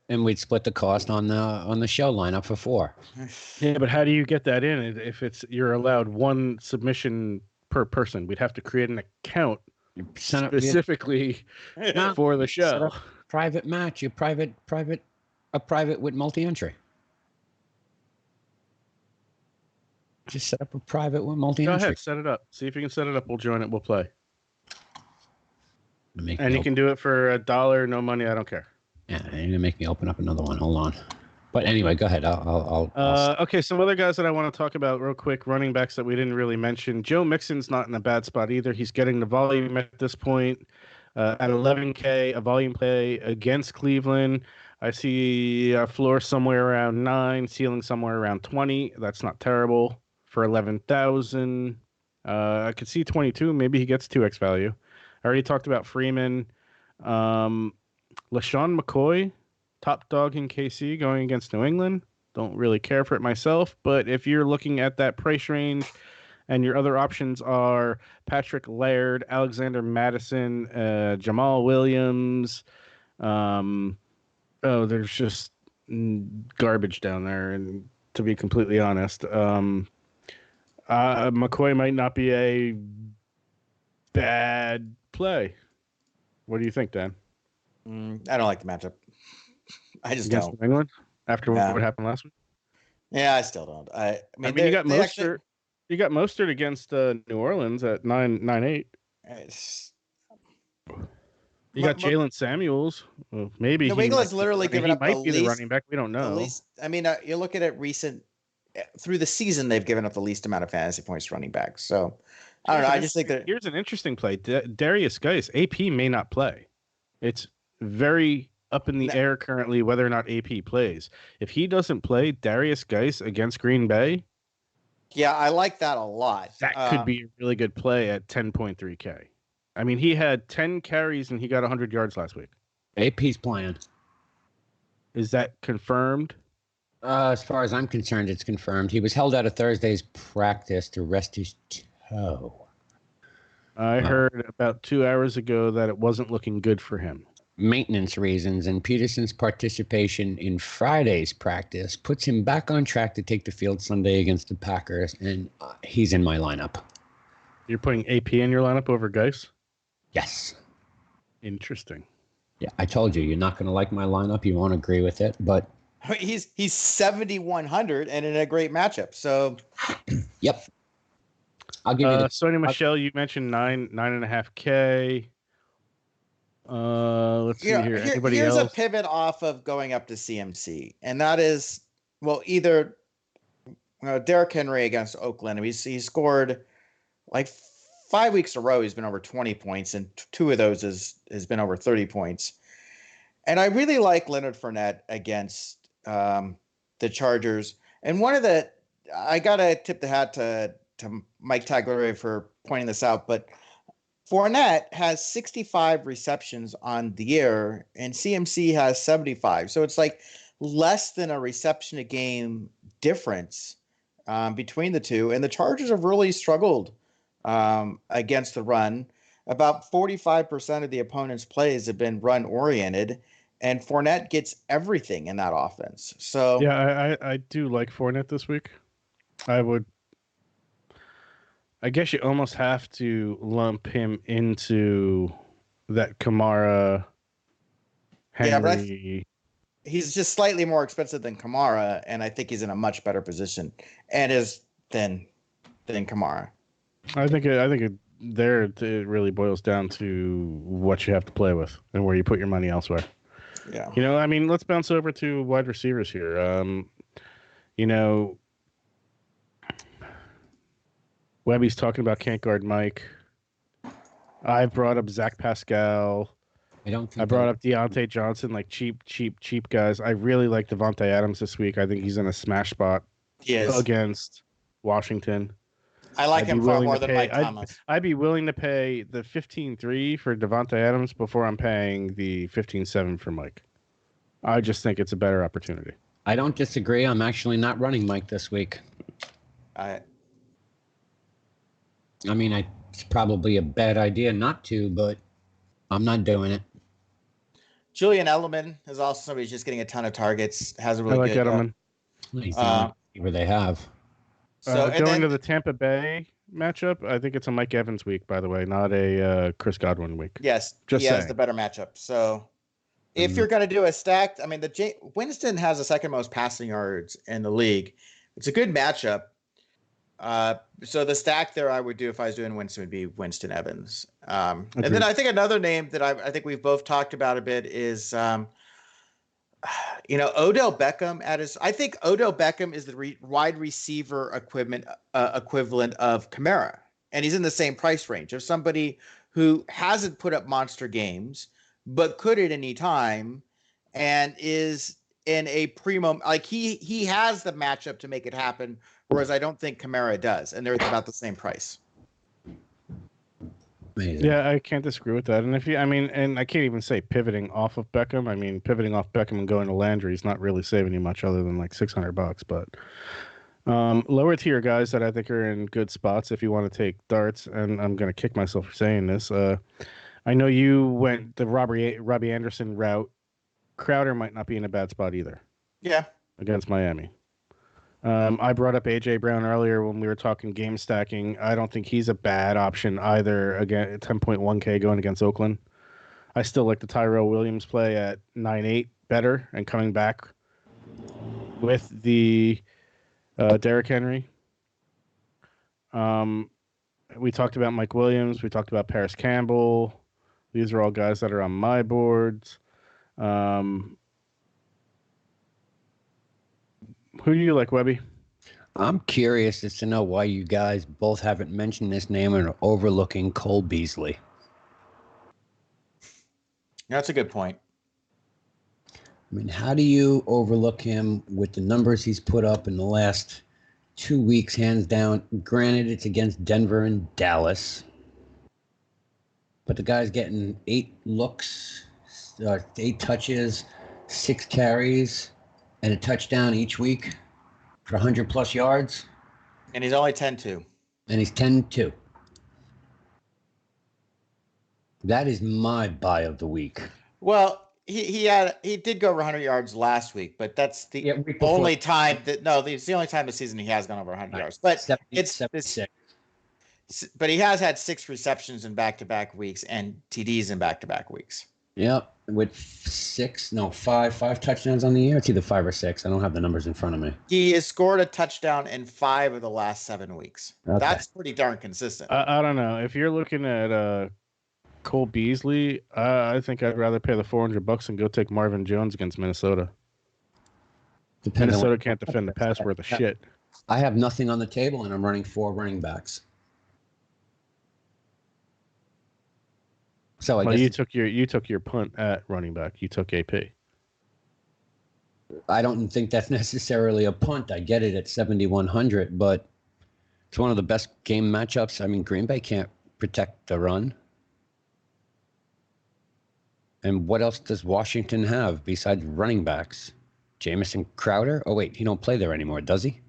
and we'd split the cost on the show lineup for 4. Yeah, but how do you get that in if you're allowed 1 submission per person? We'd have to create an account specifically for the show. Private match, a private with multi-entry. Just set up a private with multi-entry. Go ahead, set it up. See if you can set it up. We'll join it. We'll play. And you can do it for $1, no money. I don't care. Yeah, you're gonna make me open up another one. Hold on. But anyway, go ahead. I'll okay, some other guys that I want to talk about real quick, running backs that we didn't really mention. Joe Mixon's not in a bad spot either. He's getting the volume at this point. At 11K, a volume play against Cleveland. I see a floor somewhere around 9, ceiling somewhere around 20. That's not terrible for 11,000. I could see 22. Maybe he gets 2x value. I already talked about Freeman. LaShawn McCoy, top dog in KC going against New England. Don't really care for it myself, but if you're looking at that price range and your other options are Patrick Laird, Alexander Madison, Jamal Williams, there's just garbage down there. And to be completely honest, McCoy might not be a bad play. What do you think, Dan? I don't like the matchup. I just against don't. New England after what happened last week. Yeah, I still don't. I mean you got Mostert. You got Mostert against New Orleans at 9.8. You got Jalen Samuels. Well, maybe New England's literally given up might be the running back. We don't know. I mean, you look at it recent through the season, they've given up the least amount of fantasy points to running backs. So I don't know. I just think that here's an interesting play. Darius Geis, AP may not play. It's very up in the air currently whether or not AP plays. If he doesn't play, Darius Geis against Green Bay. Yeah, I like that a lot. That could be a really good play at 10.3K. I mean, he had 10 carries and he got 100 yards last week. AP's playing. Is that confirmed? As far as I'm concerned, it's confirmed. He was held out of Thursday's practice to rest his toe. I heard about 2 hours ago that it wasn't looking good for him. Maintenance reasons, and Peterson's participation in Friday's practice puts him back on track to take the field Sunday against the Packers, and he's in my lineup. You're putting AP in your lineup over Geis? Yes. Interesting. Yeah, I told you, you're not going to like my lineup. You won't agree with it, but... He's 7,100 and in a great matchup, so... Yep. I'll give you Sonia Michelle, you mentioned 9.5K. Let's see here. Anybody here's else? A pivot off of going up to CMC, and that is, well, either Derrick Henry against Oakland. He scored like 5 weeks in a row. He's been over 20 points, and 2 of those has been over 30 points. And I really like Leonard Fournette against the Chargers. And I gotta tip the hat to Mike Tagliere for pointing this out, but Fournette has 65 receptions on the year, and CMC has 75. So it's like less than a reception a game difference between the two. And the Chargers have really struggled against the run. About 45% of the opponent's plays have been run-oriented, and Fournette gets everything in that offense. So yeah, I do like Fournette this week. I guess you almost have to lump him into that Kamara, Henry. Yeah, he's just slightly more expensive than Kamara, and I think he's in a much better position and is than Kamara. I think it really boils down to what you have to play with and where you put your money elsewhere. Yeah. I mean, let's bounce over to wide receivers here. Webby's talking about can't guard Mike. I brought up Zach Pascal. I brought up Deontay Johnson, like cheap guys. I really like Devontae Adams this week. I think he's in a smash spot against Washington. I like him far more than Mike Thomas. I'd be willing to pay the 15-3 for Devontae Adams before I'm paying the 15-7 for Mike. I just think it's a better opportunity. I don't disagree. I'm actually not running Mike this week. I mean, it's probably a bad idea not to, but I'm not doing it. Julian Edelman is also somebody who's just getting a ton of targets. Has a really good. Edelman. He's the only receiver they have. So going to the Tampa Bay matchup, I think it's a Mike Evans week, by the way, not a Chris Godwin week. Yes, just he has the better matchup. So if you're going to do a stacked, I mean, Winston has the second most passing yards in the league. It's a good matchup. So the stack there I would do if I was doing Winston would be Winston Evans. And then I think another name that I think we've both talked about a bit is, Odell Beckham I think Odell Beckham is the wide receiver equivalent of Kamara. And he's in the same price range of somebody who hasn't put up monster games, but could at any time and is in a primo, like he has the matchup to make it happen. Whereas I don't think Kamara does, and they're about the same price. Amazing. Yeah, I can't disagree with that. And and I can't even say pivoting off of Beckham. I mean, pivoting off Beckham and going to Landry is not really saving you much other than like $600. But lower tier guys that I think are in good spots if you want to take darts, and I'm going to kick myself for saying this. I know you went the Robbie Anderson route. Crowder might not be in a bad spot either. Yeah. Against Miami. I brought up A.J. Brown earlier when we were talking game stacking. I don't think he's a bad option either. Again, 10.1K going against Oakland. I still like the Tyrell Williams play at 9.8 better and coming back with the Derrick Henry. We talked about Mike Williams. We talked about Paris Campbell. These are all guys that are on my boards. Who do you like, Webby? I'm curious as to know why you guys both haven't mentioned this name and are overlooking Cole Beasley. That's a good point. I mean, how do you overlook him with the numbers he's put up in the last 2 weeks, hands down? Granted, it's against Denver and Dallas. But the guy's getting 8 looks, 8 touches, 6 carries. and a touchdown each week for 100-plus yards. And he's only 10-2. And he's 10-2. That is my buy of the week. Well, he did go over 100 yards last week, but that's the only time it's the only time this season he has gone over 100 yards. But 76. But he has had 6 receptions in back-to-back weeks and TDs in back-to-back weeks. Yep, with 5 touchdowns on the year. It's either 5 or 6. I don't have the numbers in front of me. He has scored a touchdown in 5 of the last 7 weeks. Okay. That's pretty darn consistent. I don't know. If you're looking at Cole Beasley, I think I'd rather pay the $400 and go take Marvin Jones against Minnesota. Minnesota can't defend the pass worth of shit. I have nothing on the table, and I'm running 4 running backs. So I guess you took your punt at running back. You took AP. I don't think that's necessarily a punt. I get it at 7,100, but it's one of the best game matchups. I mean, Green Bay can't protect the run. And what else does Washington have besides running backs? Jamison Crowder? Oh, wait, he don't play there anymore, does he?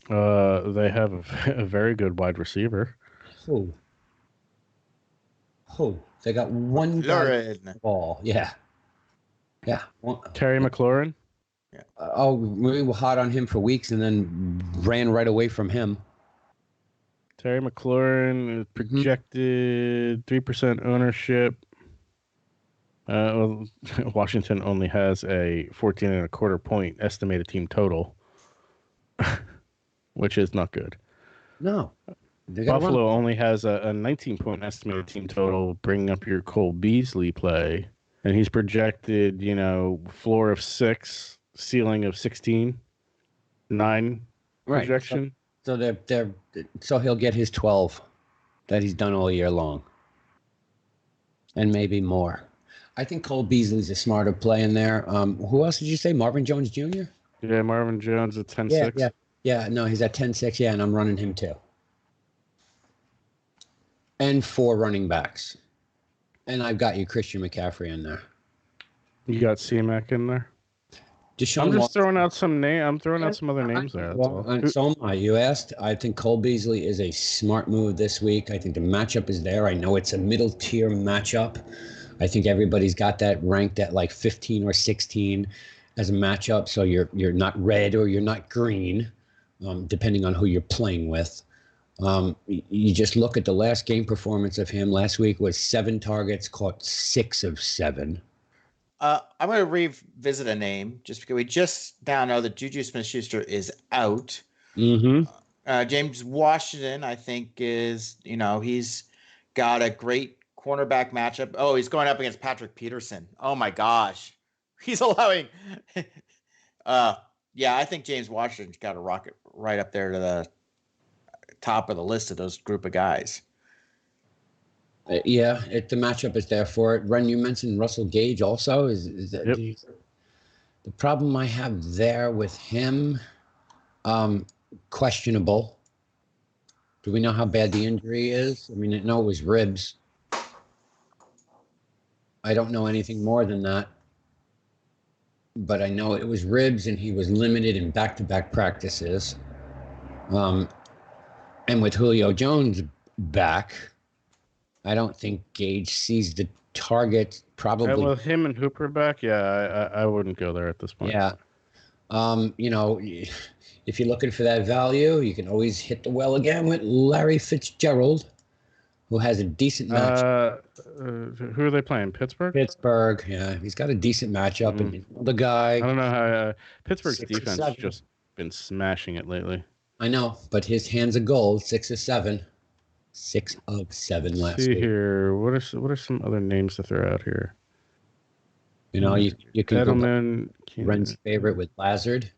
They have a very good wide receiver. Who? They got one guy ball. Yeah. Terry McLaurin? Yeah. We were hot on him for weeks and then ran right away from him. Terry McLaurin projected 3% ownership. Washington only has a 14.25 point estimated team total, which is not good. No. Buffalo only has a 19-point estimated team total, bringing up your Cole Beasley play. And he's projected, floor of 6, ceiling of 16, 9 projection. Right. So he'll get his 12 that he's done all year long. And maybe more. I think Cole Beasley's a smarter play in there. Who else did you say? Marvin Jones Jr.? Yeah, Marvin Jones at 10-6. Yeah, no, he's at 10-6, yeah, and I'm running him too. And 4 running backs. And I've got you Christian McCaffrey in there. You got C-Mac in there? I'm just throwing out some I'm throwing out some other names there. So am I. You asked. I think Cole Beasley is a smart move this week. I think the matchup is there. I know it's a middle tier matchup. I think everybody's got that ranked at like 15 or 16 as a matchup. So you're not red or you're not green, depending on who you're playing with. You just look at the last game performance of him. Last week was 7 targets, caught 6 of 7. I'm going to revisit a name just because we just now know that Juju Smith-Schuster is out. Mm-hmm. James Washington, I think, is, he's got a great cornerback matchup. Oh, he's going up against Patrick Peterson. Oh, my gosh. He's allowing. I think James Washington's got a rocket right up there to the top of the list of those group of guys. The matchup is there for it. Ren, you mentioned Russell Gage also. Is that the problem I have there with him? Questionable. Do we know how bad the injury is? I mean, I know it was ribs. I don't know anything more than that. But I know it was ribs, and he was limited in back-to-back practices. And with Julio Jones back, I don't think Gage sees the target probably. And with him and Hooper back, I wouldn't go there at this point. Yeah. If you're looking for that value, you can always hit the well again with Larry Fitzgerald, who has a decent match. Who are they playing? Pittsburgh, yeah. He's got a decent matchup. And the guy. I don't know how Pittsburgh's defense has just been smashing it lately. I know, but his hands of gold, 6 of 7. 6 of 7 last week. See here, what are some other names to throw out here? You can Edelman, go Ren's favorite with Lazard.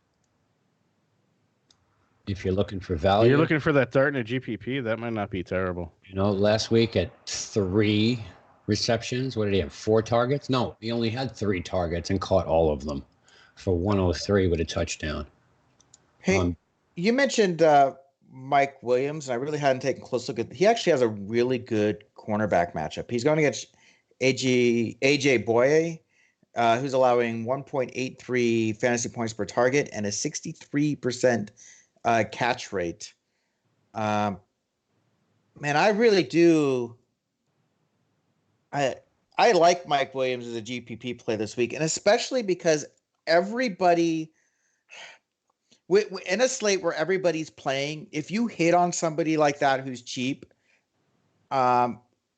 If you're looking for value. You're looking for that dart in a GPP, that might not be terrible. Last week at 3 receptions, what did he have? 4 targets? No, he only had 3 targets and caught all of them for 103 with a touchdown. Hey, you mentioned Mike Williams, and I really hadn't taken a close look at. He actually has a really good cornerback matchup. He's going against AJ Boye, who's allowing 1.83 fantasy points per target and a 63% catch rate. Man, I really do. I like Mike Williams as a GPP play this week, and especially because everybody in a slate where everybody's playing, if you hit on somebody like that who's cheap,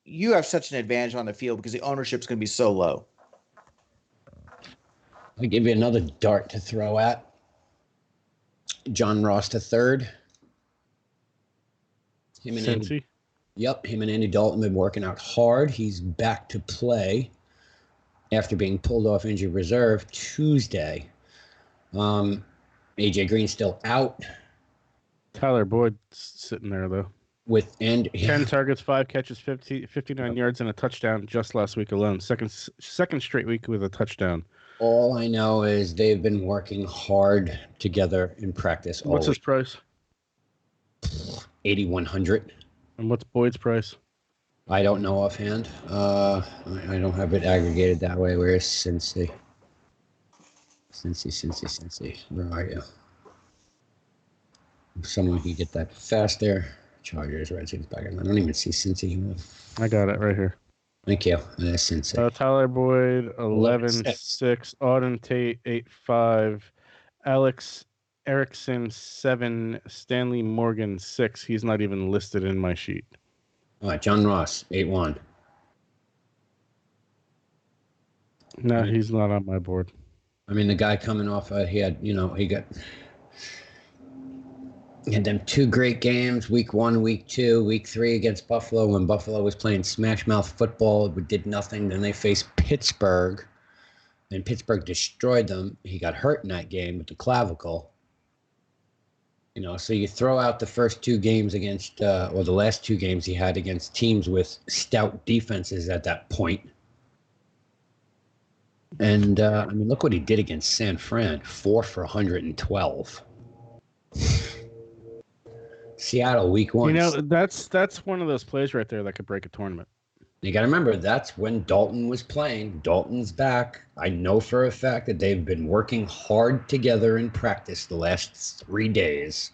you have such an advantage on the field because the ownership's going to be so low. I'll give you another dart to throw at. John Ross to third. Him and Andy, him and Andy Dalton been working out hard. He's back to play after being pulled off injured reserve Tuesday. AJ Green still out. Tyler Boyd sitting there though. With 10 targets, 5 catches, 59 yards, and a touchdown just last week alone. Second straight week with a touchdown. All I know is they've been working hard together in practice. What's his price? 8,100. And what's Boyd's price? I don't know offhand. I don't have it aggregated that way. Where is Cincy? Cincy. Where are you? If someone can get that faster. Chargers, Redskins back in. I don't even see Cincy. I got it right here. Thank you. Cincy. Tyler Boyd, 11.6. Auden Tate, 8.5. Alex Erickson, 7. Stanley Morgan, 6. He's not even listed in my sheet. All right, John Ross, 8.1. No, he's not on my board. I mean, the guy coming off, he had them 2 great games, week 1, week 2, week 3 against Buffalo when Buffalo was playing smash mouth football. We did nothing. Then they faced Pittsburgh, and Pittsburgh destroyed them. He got hurt in that game with the clavicle. So you throw out the first 2 games against, or the last 2 games he had against teams with stout defenses at that point. And, look what he did against San Fran, 4 for 112. Seattle, week 1. That's one of those plays right there that could break a tournament. You got to remember, that's when Dalton was playing. Dalton's back. I know for a fact that they've been working hard together in practice the last 3 days.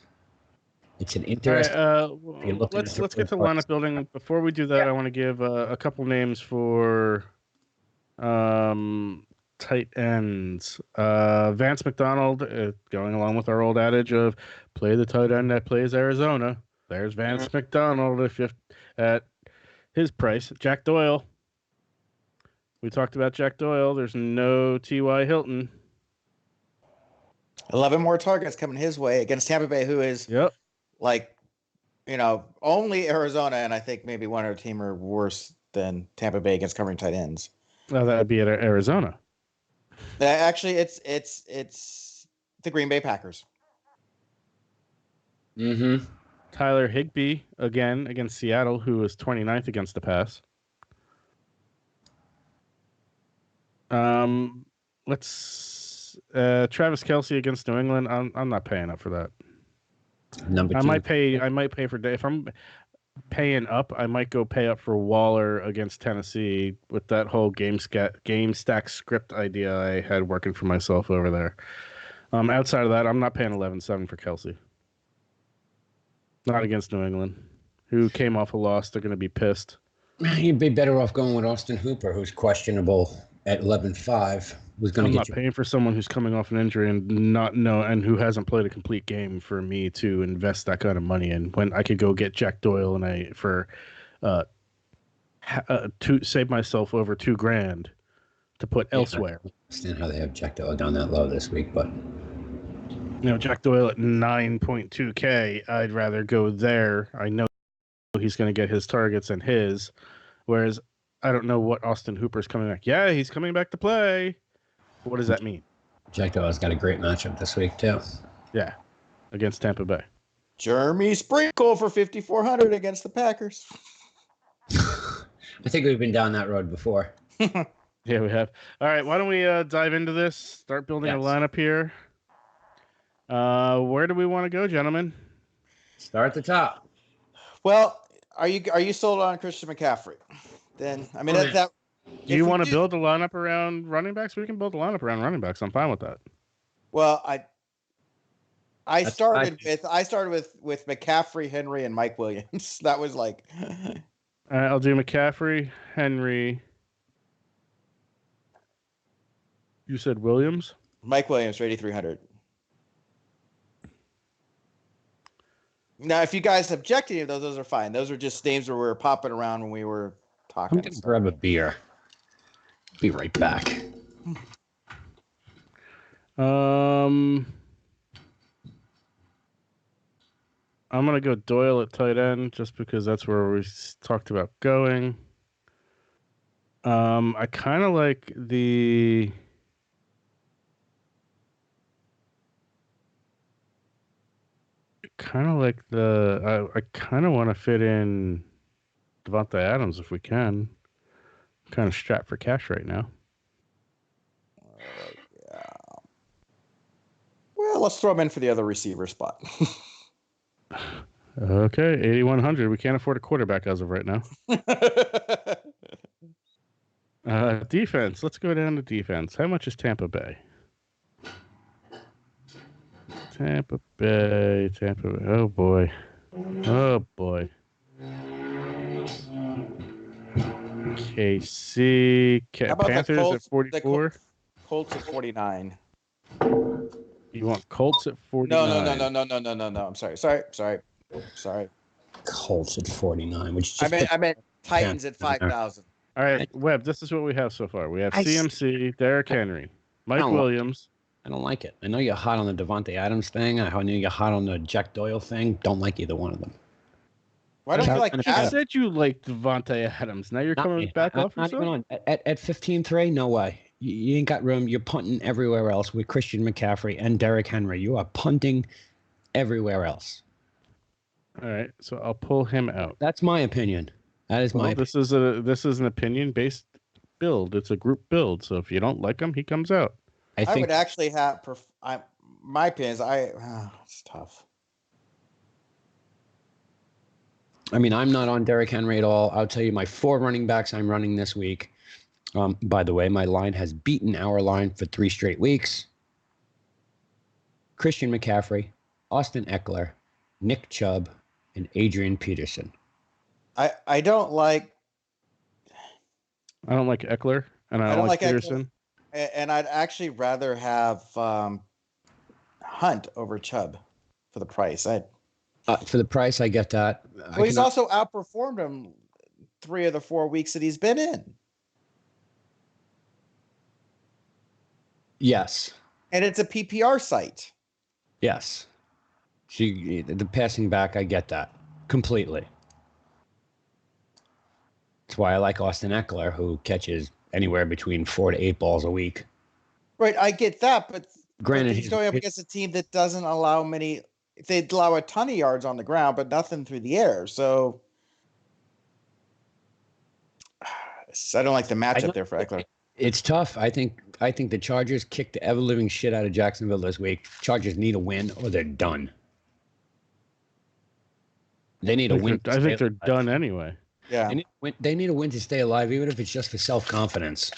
It's an interesting. Let's get to lineup building. Before we do that, I want to give a couple names for tight ends. Vance McDonald, going along with our old adage of play the tight end that plays Arizona. There's Vance McDonald at his price. Jack Doyle. We talked about Jack Doyle. There's no T.Y. Hilton. 11 more targets coming his way against Tampa Bay, who is only Arizona, and I think maybe one other team are worse than Tampa Bay against covering tight ends. Well, that would be at Arizona. Actually, it's the Green Bay Packers. Mm-hmm. Tyler Higbee again against Seattle, who was 29th against the pass. Travis Kelce against New England. I'm not paying up for that. Number 2. I might pay for if I'm paying up, I might go pay up for Waller against Tennessee with that whole game stack script idea I had working for myself over there. Outside of that, I'm not paying 11.7 for Kelce. Not against New England, who came off a loss. They're going to be pissed. You'd be better off going with Austin Hooper, who's questionable at 11.5. I'm not paying for someone who's coming off an injury and who hasn't played a complete game for me to invest that kind of money in. When I could go get Jack Doyle to save myself over $2,000 to put elsewhere. I understand how they have Jack Doyle down that low this week, but Jack Doyle at 9.2K, I'd rather go there. I know he's going to get his targets and his, whereas I don't know what Austin Hooper's coming back. Yeah, he's coming back to play. What does that mean? Jack Doyle's got a great matchup this week, too. Yeah, against Tampa Bay. Jeremy Sprinkle for 5,400 against the Packers. I think we've been down that road before. Yeah, we have. All right, why don't we dive into this? Start building a lineup here. Where do we want to go, gentlemen? Start at the top. Well, are you sold on Christian McCaffrey? Then Do you want to build a lineup around running backs? We can build a lineup around running backs. I'm fine with that. Well, I started with McCaffrey, Henry, and Mike Williams. That was like. I'll do McCaffrey, Henry. You said Williams? Mike Williams for 8,300. Now, if you guys object to any of those are fine. Those are just names where we were popping around when we were talking. I'm going to grab a beer. Be right back. I'm going to go Doyle at tight end just because that's where we talked about going. I kind of like the... I kind of want to fit in Devontae Adams if we can. I'm kind of strapped for cash right now. Yeah. Well, let's throw him in for the other receiver spot. Okay, 8,100. We can't afford a quarterback as of right now. Defense. Let's go down to defense. How much is Tampa Bay? Tampa Bay. Oh, boy. KC. Panthers at 44. Colts at 49. You want Colts at 49? No. I'm sorry. Colts at 49. I meant Titans at 5,000. All right, Webb, this is what we have so far. We have CMC, Derrick Henry, Mike Williams. I don't like it. I know you're hot on the Devontae Adams thing. I know you're hot on the Jack Doyle thing. Don't like either one of them. Why don't you like You said you liked Devontae Adams. Now you're coming back off yourself? Not even on. At 15-3, no way. You ain't got room. You're punting everywhere else with Christian McCaffrey and Derrick Henry. You are punting everywhere else. All right, so I'll pull him out. That's my opinion. That is my opinion. This is an opinion-based build. It's a group build. So if you don't like him, he comes out. I would actually have my opinion is it's tough. I mean, I'm not on Derrick Henry at all. I'll tell you my 4 running backs I'm running this week. By the way, my line has beaten our line for 3 straight weeks. Christian McCaffrey, Austin Eckler, Nick Chubb, and Adrian Peterson. I don't like Eckler, and I don't like Peterson. And I'd actually rather have Hunt over Chubb for the price. For the price, I get that. Well, he's also outperformed him 3 of the 4 weeks that he's been in. Yes. And it's a PPR site. Yes. The passing back, I get that completely. That's why I like Austin Eckler, who catches anywhere between 4 to 8 balls a week. Right, I get that, but granted, he's going up against a team that doesn't allow many. They allow a ton of yards on the ground, but nothing through the air. So I don't like the matchup there for Eckler. It's tough. I think the Chargers kicked the ever-living shit out of Jacksonville this week. Chargers need a win or they're done. They need a win. I think they're done anyway. Yeah. They need a win to stay alive, even if it's just for self-confidence.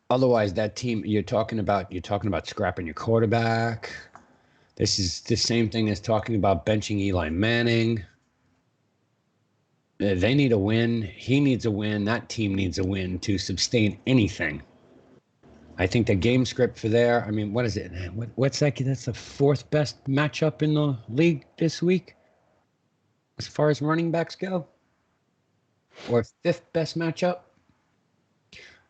Otherwise, that team you're talking about scrapping your quarterback. This is the same thing as talking about benching Eli Manning. They need a win. He needs a win. That team needs a win to sustain anything. I think the game script for there, I mean, what is it? What's that? That's the 4th best matchup in the league this week as far as running backs go? Or 5th best matchup?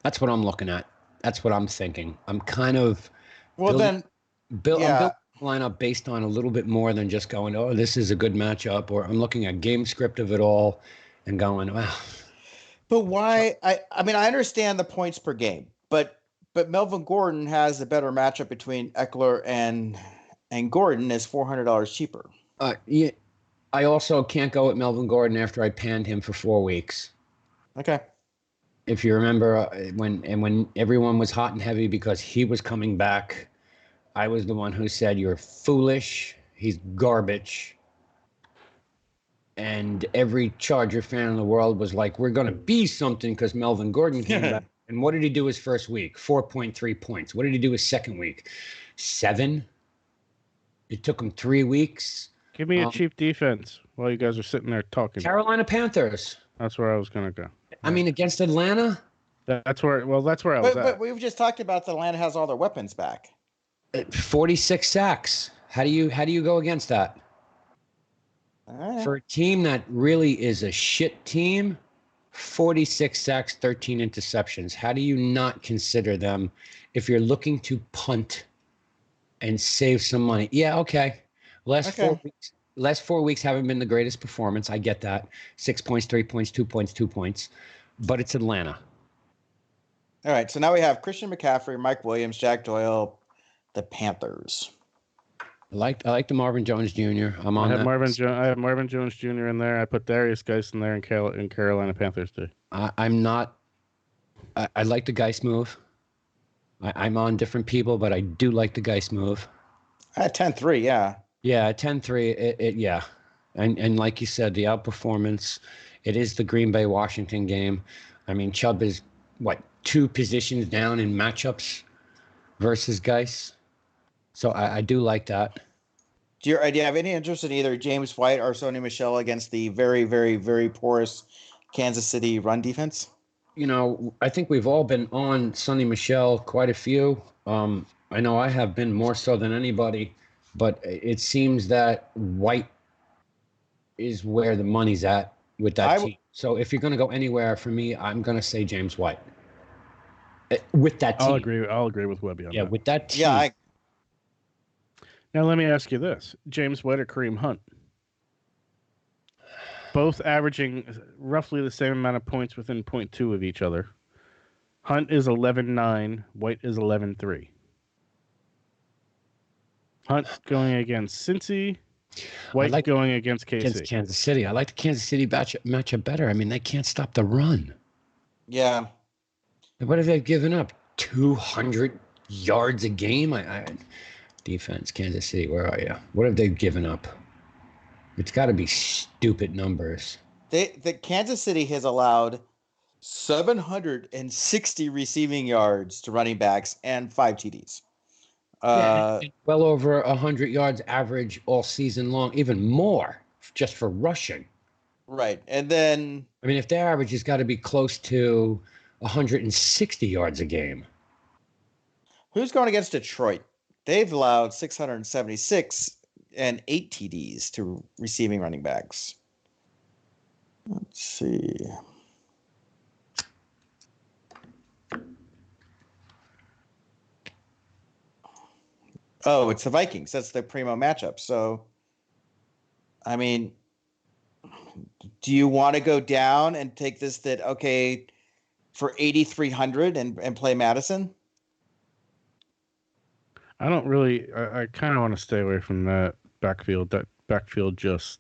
That's what I'm looking at. That's what I'm thinking. I'm kind of building the lineup based on a little bit more than just going, oh, this is a good matchup, or I'm looking at game script of it all and going, wow. But why? I mean, I understand the points per game, but Melvin Gordon has a better matchup between Eckler and Gordon is $400 cheaper. Yeah, I also can't go with Melvin Gordon after I panned him for 4 weeks. Okay. If you remember when everyone was hot and heavy because he was coming back, I was the one who said, you're foolish. He's garbage. and every Charger fan in the world was like, we're going to be something because Melvin Gordon came back. And what did he do his first week? 4.3 points. What did he do his second week? 7. It took him 3 weeks. Give me a cheap defense while you guys are sitting there talking. Carolina Panthers. That's where I was going to go. I mean, against Atlanta? That's where I was at. But we've just talked about that Atlanta has all their weapons back. 46 sacks. How do you go against that? Right. For a team that really is a shit team, 46 sacks, 13 interceptions. How do you not consider them if you're looking to punt and save some money? Yeah, okay. Last 4 weeks haven't been the greatest performance. I get that. 6 points, 3 points, 2 points, 2 points. But it's Atlanta. All right, so now we have Christian McCaffrey, Mike Williams, Jack Doyle, the Panthers. I like the Marvin Jones Jr. I have Marvin Jones Jr. in there. I put Darius Geis in there in Carolina Panthers too. I'm not. I like the Geis move. I'm on different people, but I do like the Geis move. At 10-3, yeah. Yeah, 10-3. Yeah, and like you said, the outperformance. It is the Green Bay Washington game. I mean, Chubb is 2 positions down in matchups versus Geis. So I do like that. Do you have any interest in either James White or Sony Michel against the very, very, very porous Kansas City run defense? You know, I think we've all been on Sonny Michel quite a few. I know I have been more so than anybody, but it seems that White is where the money's at with that team. So if you're going to go anywhere, for me, I'm going to say James White. With that team. I'll agree with Webby on that. Yeah, with that team. Yeah, Now, let me ask you this. James White or Kareem Hunt? Both averaging roughly the same amount of points within 0.2 of each other. Hunt is 11-9. White is 11-3. Hunt going against Cincy. White going against KC. Against Kansas City. I like the Kansas City matchup better. I mean, they can't stop the run. Yeah. What have they given up? 200 yards a game? Defense, Kansas City, where are you? What have they given up? It's got to be stupid numbers. The Kansas City has allowed 760 receiving yards to running backs and 5 TDs. Well over 100 yards average all season long, even more just for rushing. Right. And then, I mean, if their average has got to be close to 160 yards a game. Who's going against Detroit? They've allowed 676 and 8 TDs to receiving running backs. Let's see. Oh, it's the Vikings. That's the primo matchup. So, I mean, do you want to go down and take this for 8,300 and play Madison? I don't really. I kind of want to stay away from that backfield. That backfield just.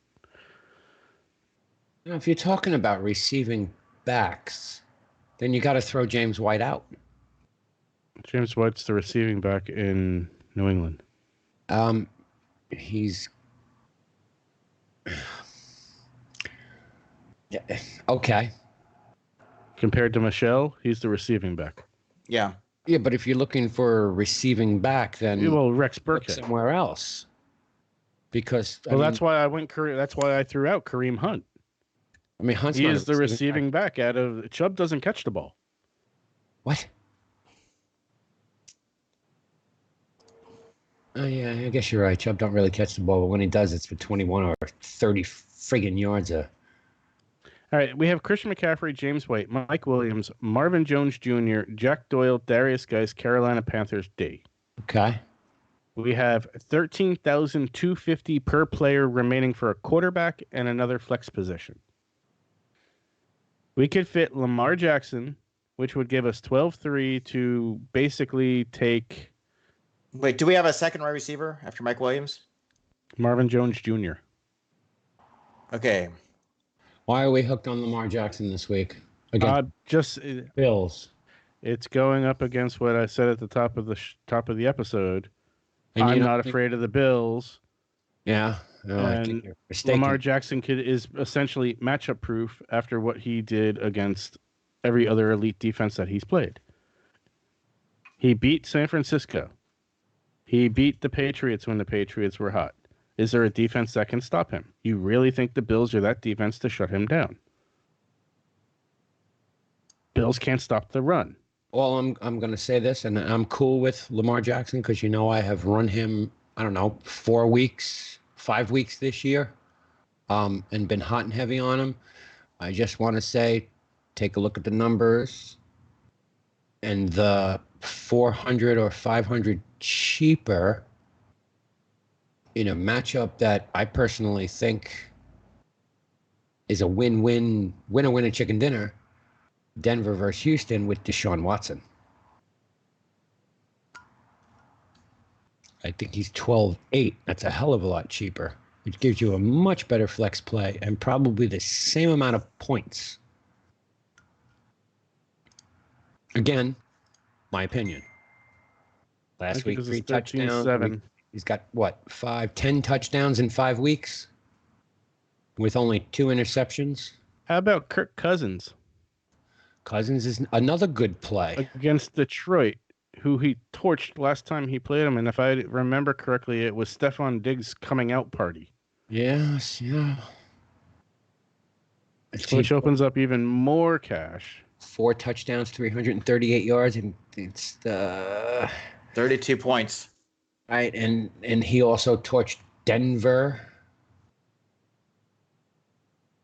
You know, if you're talking about receiving backs, then you got to throw James White out. James White's the receiving back in New England. He's. Yeah. Okay. Compared to Michelle, he's the receiving back. Yeah. Yeah, but if you're looking for a receiving back, then Rex Burkhead somewhere else. Because that's why I went. That's why I threw out Kareem Hunt. I mean, Hunt's he is the receiving back. Out of Chubb doesn't catch the ball. What? Oh yeah, I guess you're right. Chubb don't really catch the ball, but when he does, it's for 21 or 30 friggin' yards. All right, we have Christian McCaffrey, James White, Mike Williams, Marvin Jones Jr., Jack Doyle, Darius Geis, Carolina Panthers D. Okay. We have $13,250 per player remaining for a quarterback and another flex position. We could fit Lamar Jackson, which would give us 12-3 to basically take. Wait, do we have a second wide receiver after Mike Williams? Marvin Jones Jr. Okay. Why are we hooked on Lamar Jackson this week? Just Bills. It's going up against what I said at the top of the episode. And I'm not afraid of the Bills. Yeah, No, I think And you're mistaken. Lamar Jackson is essentially matchup proof after what he did against every other elite defense that he's played. He beat San Francisco. He beat the Patriots when the Patriots were hot. Is there a defense that can stop him? You really think the Bills are that defense to shut him down? Bills can't stop the run. Well, I'm going to say this, and I'm cool with Lamar Jackson because I have run him, 4 weeks, 5 weeks this year, and been hot and heavy on him. I just want to say, take a look at the numbers, and the 400 or 500 cheaper in a matchup that I personally think is a win-win, winner chicken dinner. Denver versus Houston with Deshaun Watson. I think he's 12.8. That's a hell of a lot cheaper, which gives you a much better flex play and probably the same amount of points. Again, my opinion. Last week, 3 touchdowns. 13-7. He's got, 10 touchdowns in 5 weeks with only 2 interceptions. How about Kirk Cousins? Cousins is another good play. Against Detroit, who he torched last time he played him. And if I remember correctly, it was Stephon Diggs' coming out party. Yes, yeah. Which opens up even more cash. 4 touchdowns, 338 yards, and it's 32 points. Right, and he also torched Denver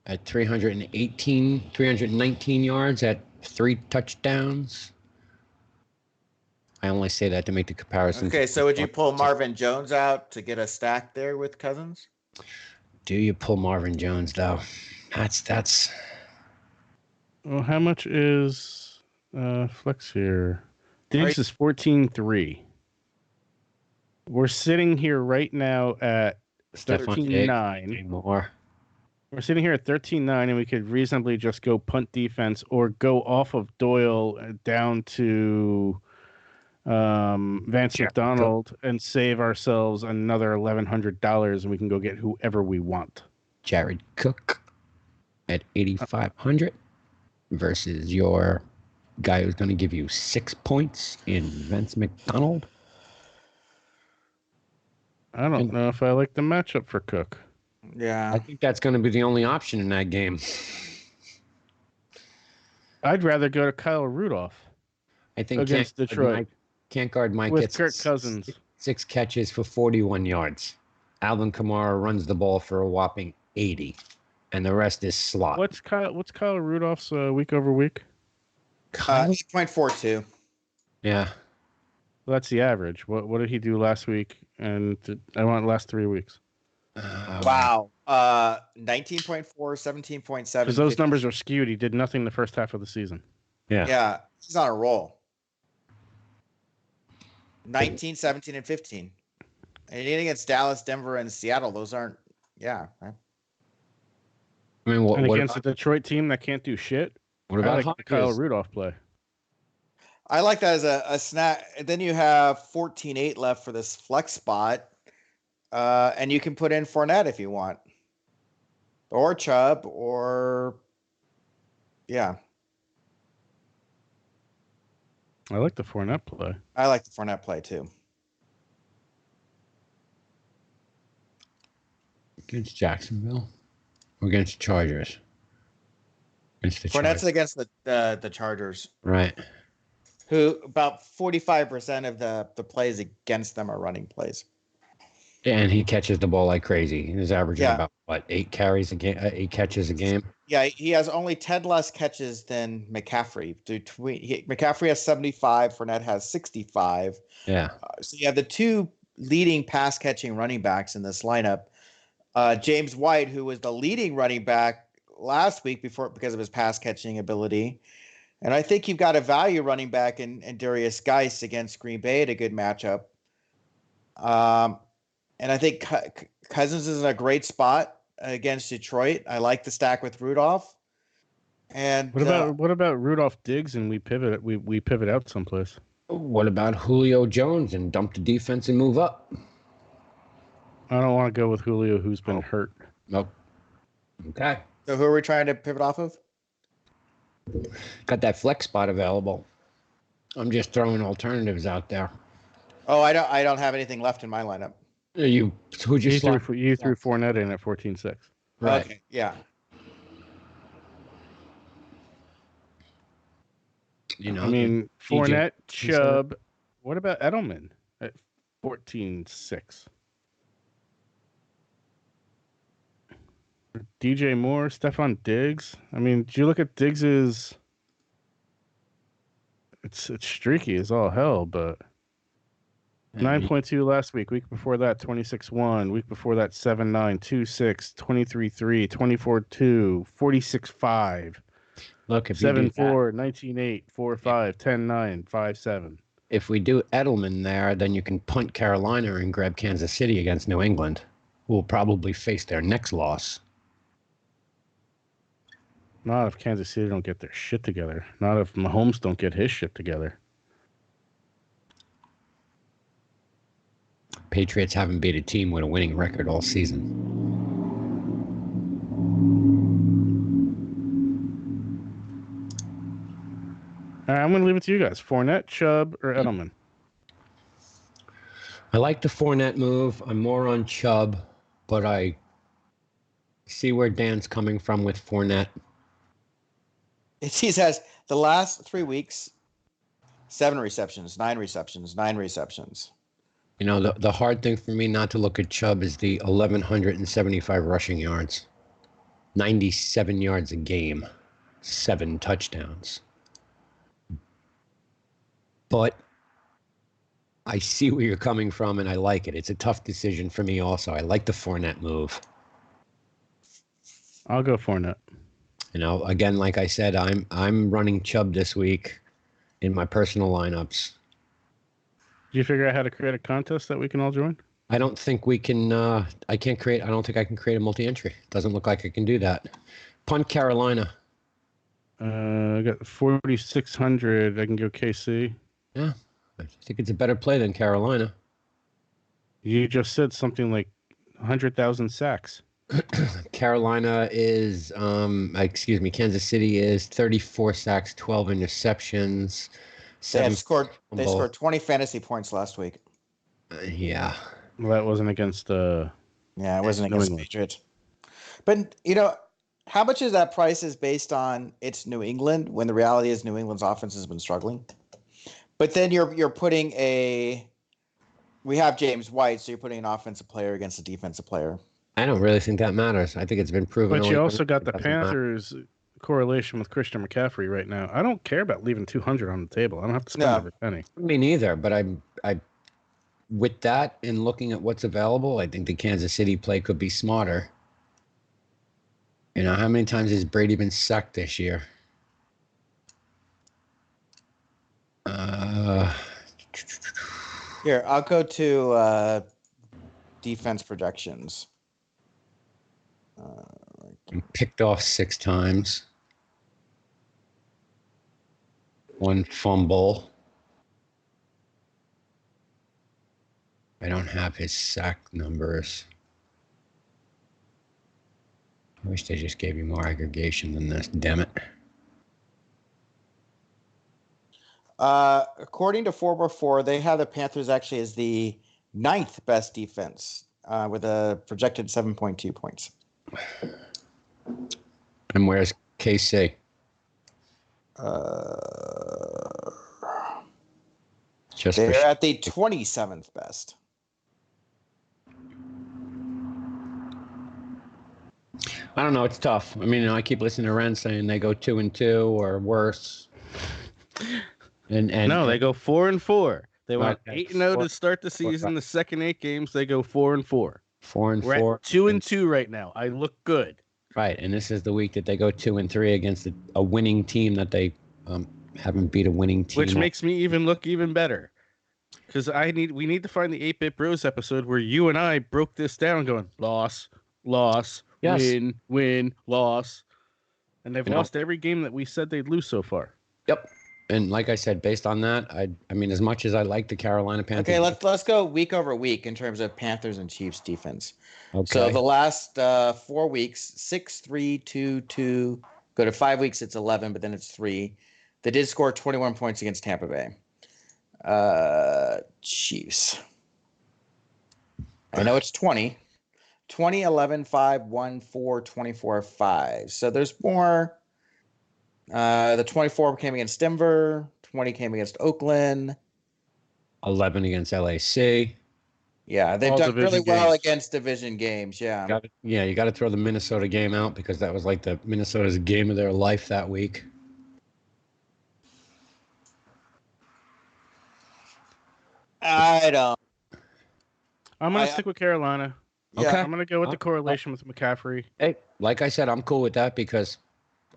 at 319 yards at 3 touchdowns. I only say that to make the comparison. Okay, so would you pull Marvin Jones out to get a stack there with Cousins? Do you pull Marvin Jones, though? That's. Well, how much is flex here? Diggs is 14.3. We're sitting here right now at 13.9. More. We're sitting here at 13.9, and we could reasonably just go punt defense or go off of Doyle down to Vance McDonald and save ourselves another $1,100, and we can go get whoever we want. Jared Cook at 8,500 versus your guy who's going to give you 6 points in Vance McDonald. I don't know if I like the matchup for Cook. Yeah. I think that's going to be the only option in that game. I'd rather go to Kyle Rudolph. I think against Detroit. Can't guard Mike with gets Kirk Cousins. 6 catches for 41 yards. Alvin Kamara runs the ball for a whopping 80, and the rest is slot. What's Kyle Rudolph's week over week? 8.42. Yeah. Well, that's the average. What did he do last week? And I want last 3 weeks. Wow. 19.4, 17.7. Because those numbers are skewed. He did nothing the first half of the season. Yeah. Yeah. He's on a roll. 19, 17, and 15. And against Dallas, Denver, and Seattle, those aren't. Yeah. I mean, what against about, a Detroit team that can't do shit? what about I like the Kyle Rudolph play. I like that as a snack. And then you have 14.8 left for this flex spot. And you can put in Fournette if you want. Or Chubb, or. Yeah. I like the Fournette play. I like the Fournette play, too. against Jacksonville or against the Chargers? Against the Fournette's Chargers. against the Chargers, Right. who about 45% of the plays against them are running plays. And he catches the ball like crazy. He's averaging Yeah. about what, 8 carries a game, 8 catches a game. Yeah, he has only 10 less catches than McCaffrey. McCaffrey has 75. Fournette has 65. Yeah. So you have the two leading pass catching running backs in this lineup. James White, who was the leading running back last week because of his pass catching ability. And I think you've got a value running back in Darius Geis against Green Bay at a good matchup. And I think Cousins is in a great spot against Detroit. I like the stack with Rudolph. And what about Rudolph Diggs and we pivot out someplace? What about Julio Jones and dump the defense and move up? I don't want to go with Julio, who's been hurt. Nope. Okay. So who are we trying to pivot off of? Got that flex spot available. I'm just throwing alternatives out there. Oh, I don't have anything left in my lineup. Who'd you threw Fournette in at 14-6. Right. Okay, yeah. You know, I mean, DJ Fournette, Chubb. What about Edelman at 14-6? DJ Moore, Stephon Diggs. I mean, did you look at Diggs's? It's streaky as all hell, but 9.2 last week. Week before that, 26-1. Week before that, 7-9, 2-6, 23-3, 24-2, 46-5. Look, if 7-4, 19-8, 4-5, 10-9, 5-7. If we do Edelman there, then you can punt Carolina and grab Kansas City against New England, who will probably face their next loss. Not if Kansas City don't get their shit together. Not if Mahomes don't get his shit together. Patriots haven't beat a team with a winning record all season. All right, I'm going to leave it to you guys. Fournette, Chubb, or Edelman? I like the Fournette move. I'm more on Chubb, but I see where Dan's coming from with Fournette. He says the last 3 weeks, 7 receptions, 9 receptions, 9 receptions. You know, the hard thing for me not to look at Chubb is the 1,175 rushing yards, 97 yards a game, 7 touchdowns. But I see where you're coming from, and I like it. It's a tough decision for me also. I like the Fournette move. I'll go Fournette. You know, again, like I said, I'm running Chubb this week in my personal lineups. Did you figure out how to create a contest that we can all join? I don't think we can. I don't think I can create a multi-entry. Doesn't look like I can do that. Punt Carolina. I got 4,600. I can go KC. Yeah, I think it's a better play than Carolina. You just said something like 100,000 sacks. Carolina is, Kansas City is 34 sacks, 12 interceptions. They scored 20 fantasy points last week. Yeah. Well, that wasn't against Yeah, it wasn't against the Patriots. But, you know, how much of that price is based on it's New England when the reality is New England's offense has been struggling? But then you're putting we have James White, so you're putting an offensive player against a defensive player. I don't really think that matters. I think it's been proven. But you also got the Panthers correlation with Christian McCaffrey right now. I don't care about leaving 200 on the table. I don't have to spend every penny. Me neither, but I with that and looking at what's available, I think the Kansas City play could be smarter. You know, how many times has Brady been sacked this year? Here, I'll go to defense projections. Picked off 6 times. 1 fumble. I don't have his sack numbers. I wish they just gave you more aggregation than this. Damn it. According to 4x4, they have the Panthers actually as the 9th best defense with a projected 7.2 points. And where's KC? They're at the 27th best. I don't know. It's tough. I mean, I keep listening to Ren saying they go 2-2 or worse. And no, they go 4-4. They went 8-0 to start the 4, season. The second 8 games, they go 4-4. 4-4. We're at 2-2 right now. I look good. Right, and this is the week that they go 2-3 against a winning team that they haven't beat a winning team. Which makes me look even better. Because we need to find the 8-Bit Bros episode where you and I broke this down going, loss, yes. win, loss. And they've lost every game that we said they'd lose so far. Yep. And like I said, based on that, I mean, as much as I like the Carolina Panthers. Okay, let's go week over week in terms of Panthers and Chiefs defense. Okay. So the last 4 weeks, 6-3-2-2. Go to 5 weeks, it's 11, but then it's 3. They did score 21 points against Tampa Bay. Chiefs. I know it's 20. 20, 11, 5, 1, 4, 24, 5. So there's more. The 24 came against Denver. 20 came against Oakland. 11 against LAC. Yeah, they've done really well against division games. Yeah. You got to throw the Minnesota game out because that was like the Minnesota's game of their life that week. I don't. I'm going to stick with Carolina. Yeah. I'm going to go with the correlation with McCaffrey. Hey, like I said, I'm cool with that because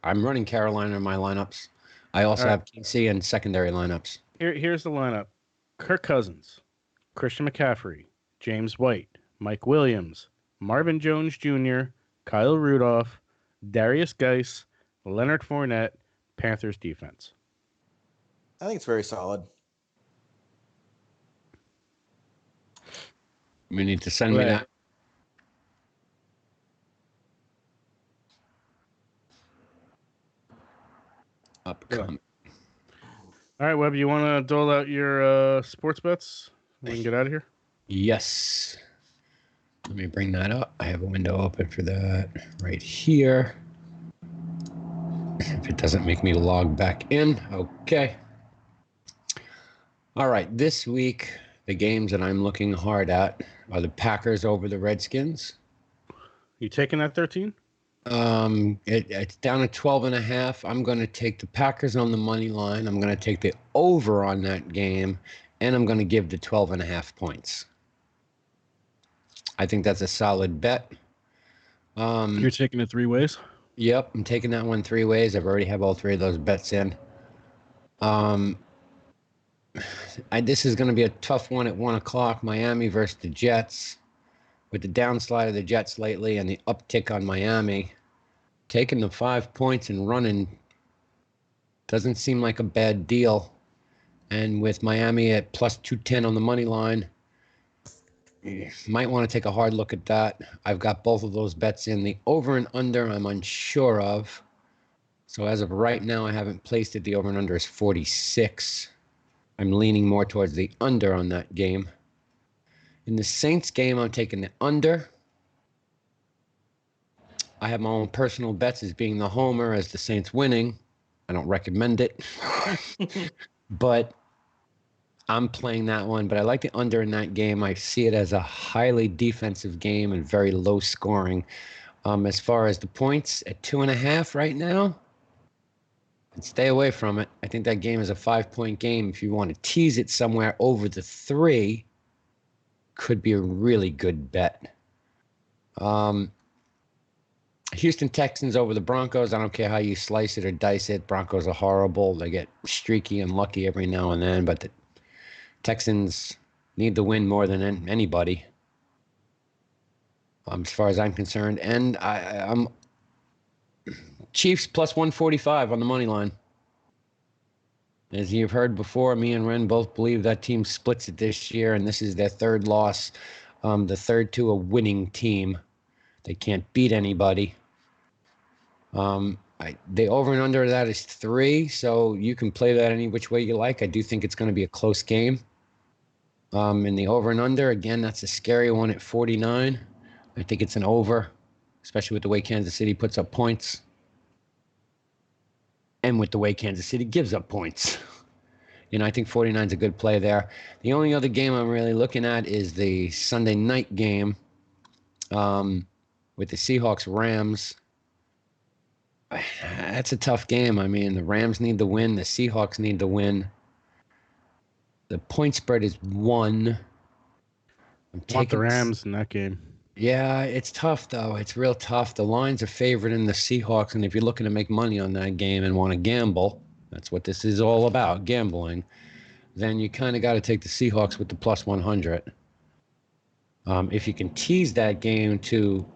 I'm running Carolina in my lineups. I also have KC and secondary lineups. Here's the lineup. Kirk Cousins, Christian McCaffrey, James White, Mike Williams, Marvin Jones Jr., Kyle Rudolph, Darius Geis, Leonard Fournette, Panthers defense. I think it's very solid. We need to send me that. Upcoming. All right, Webb, you want to dole out your sports bets? We can get out of here. Yes. Let me bring that up. I have a window open for that right here. If it doesn't make me log back in, okay. All right, this week, the games that I'm looking hard at are the Packers over the Redskins. You taking that 13? It's down to 12.5. I'm going to take the Packers on the money line. I'm going to take the over on that game, and I'm going to give the 12.5 points. I think that's a solid bet. You're taking it 3 ways? Yep, I'm taking that one 3 ways. I've already have all 3 of those bets in. This is going to be a tough one at 1 o'clock. Miami versus the Jets. With the downslide of the Jets lately and the uptick on Miami, taking the 5 points and running doesn't seem like a bad deal. And with Miami at plus 210 on the money line, you might want to take a hard look at that. I've got both of those bets in. The over and under I'm unsure of. So as of right now, I haven't placed it. The over and under is 46. I'm leaning more towards the under on that game. In the Saints game, I'm taking the under. I have my own personal bets as being the homer as the Saints winning. I don't recommend it. But I'm playing that one. But I like the under in that game. I see it as a highly defensive game and very low scoring. As far as the points at 2.5 right now, I'd stay away from it. I think that game is a 5-point game. If you want to tease it somewhere over the 3, could be a really good bet. Houston Texans over the Broncos. I don't care how you slice it or dice it. Broncos are horrible. They get streaky and lucky every now and then, but the Texans need the win more than anybody, as far as I'm concerned. And I'm Chiefs plus 145 on the money line. As you've heard before, me and Ren both believe that team splits it this year, and this is their 3rd loss, the 3rd to a winning team. They can't beat anybody. The over and under that is 3, so you can play that any which way you like. I do think it's going to be a close game. In the over and under, again, that's a scary one at 49. I think it's an over, especially with the way Kansas City puts up points. And with the way Kansas City gives up points. I think 49 is a good play there. The only other game I'm really looking at is the Sunday night game with the Seahawks-Rams. That's a tough game. I mean, the Rams need the win. The Seahawks need the win. The point spread is 1. I'm taking the Rams in that game. Yeah, it's tough, though. It's real tough. The lines are favored in the Seahawks, and if you're looking to make money on that game and want to gamble, that's what this is all about, gambling, then you kind of got to take the Seahawks with the plus 100. If you can tease that game to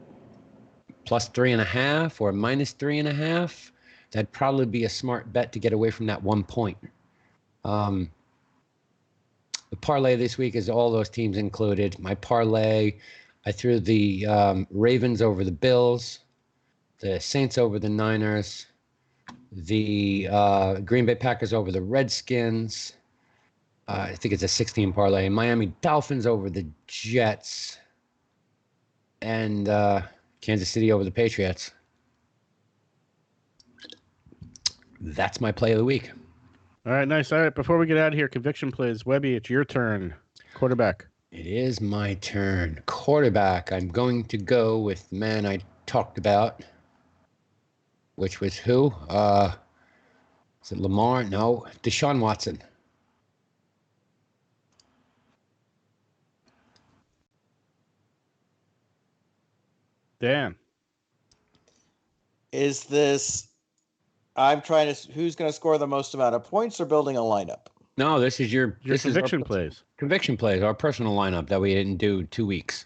plus 3.5 or minus 3.5, that'd probably be a smart bet to get away from that 1 point. The parlay this week is all those teams included. My parlay, I threw the Ravens over the Bills, the Saints over the Niners, the Green Bay Packers over the Redskins. I think it's a 16 parlay. Miami Dolphins over the Jets, and Kansas City over the Patriots. That's my play of the week. All right, nice. All right, before we get out of here, conviction plays. Webby, it's your turn. Quarterback. It is my turn. Quarterback. I'm going to go with the man I talked about, which was who? Is it Lamar? No. Deshaun Watson. Dan. Is this? I'm trying to. Who's going to score the most amount of points, or building a lineup? No, this is your conviction plays. Conviction plays, our personal lineup that we didn't do 2 weeks.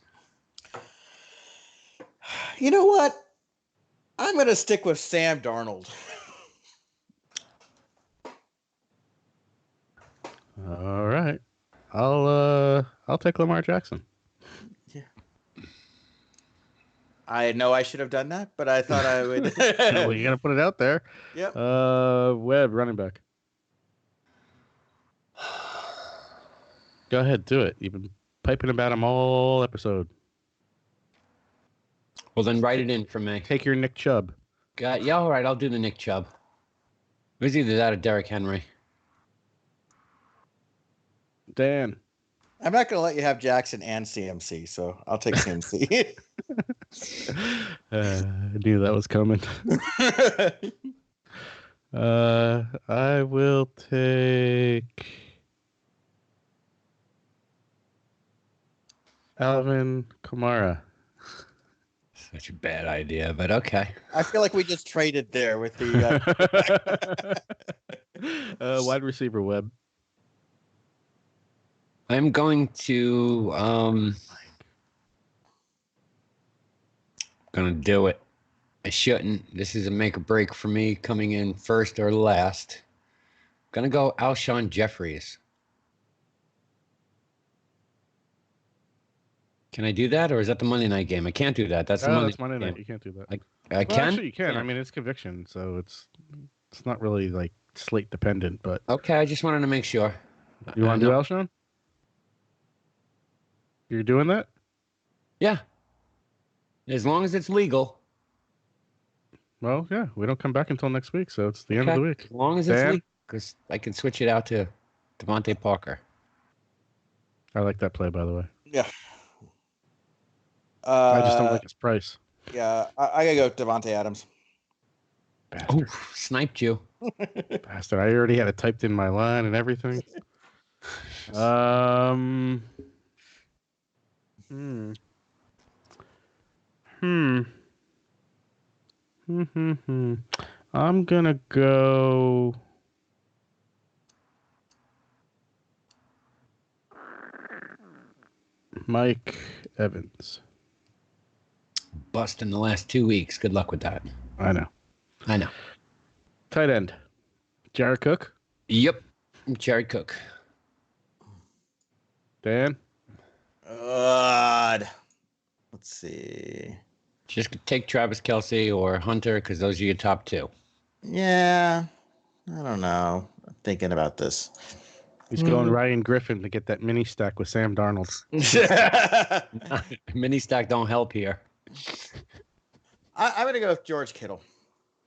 You know what? I'm going to stick with Sam Darnold. All right. I'll take Lamar Jackson. Yeah. I know I should have done that, but I thought I would. Well, you got to put it out there. Yep. Webb, running back. Go ahead, do it. You've been piping about him all episode. Well, then write it in for me. Take your Nick Chubb. Yeah, all right. I'll do the Nick Chubb. It was either that or Derrick Henry. Dan. I'm not going to let you have Jackson and CMC, so I'll take CMC. I knew that was coming. I will take Alvin Kamara. Such a bad idea, but okay. I feel like we just traded there with the wide receiver Webb. I'm going to gonna do it. I shouldn't. This is a make or break for me coming in first or last. Gonna go Alshon Jeffries. Can I do that, or is that the Monday night game? I can't do that. That's the Monday night. You can't do that. I can. Actually, you can. I mean, it's conviction, so it's not really like slate dependent. But okay, I just wanted to make sure. You want to do Alshon? You're doing that? Yeah. As long as it's legal. Well, yeah. We don't come back until next week, so it's the end of the week. As long as it's legal, because I can switch it out to Devontae Parker. I like that play, by the way. Yeah. I just don't like his price. Yeah, I gotta go Devontae Adams. Oh, sniped you. Bastard. I already had it typed in my line and everything. I'm gonna go Mike Evans. Bust in the last 2 weeks. Good luck with that. I know. Tight end. Jared Cook. Yep. Jared Cook. Dan? God. Let's see. Just take Travis Kelce or Hunter because those are your top two. Yeah. I don't know. I'm thinking about this. He's going Ryan Griffin to get that mini stack with Sam Darnold. Mini stack don't help here. I'm going to go with George Kittle.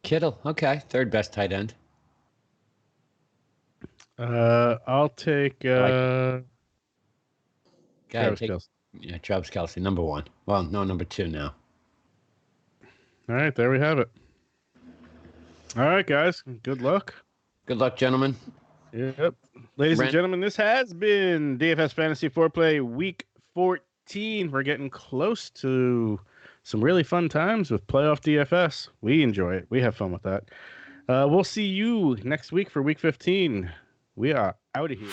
Kittle. Okay. Third best tight end. I'll take Travis Kelce. Yeah, Travis Kelce, number one. Well, no, number two now. All right, there we have it. All right, guys. Good luck. Good luck, gentlemen. Yep. Ladies and gentlemen, this has been DFS Fantasy Foreplay Week 14. We're getting close to some really fun times with playoff DFS. We enjoy it. We have fun with that. We'll see you next week for Week 15. We are out of here.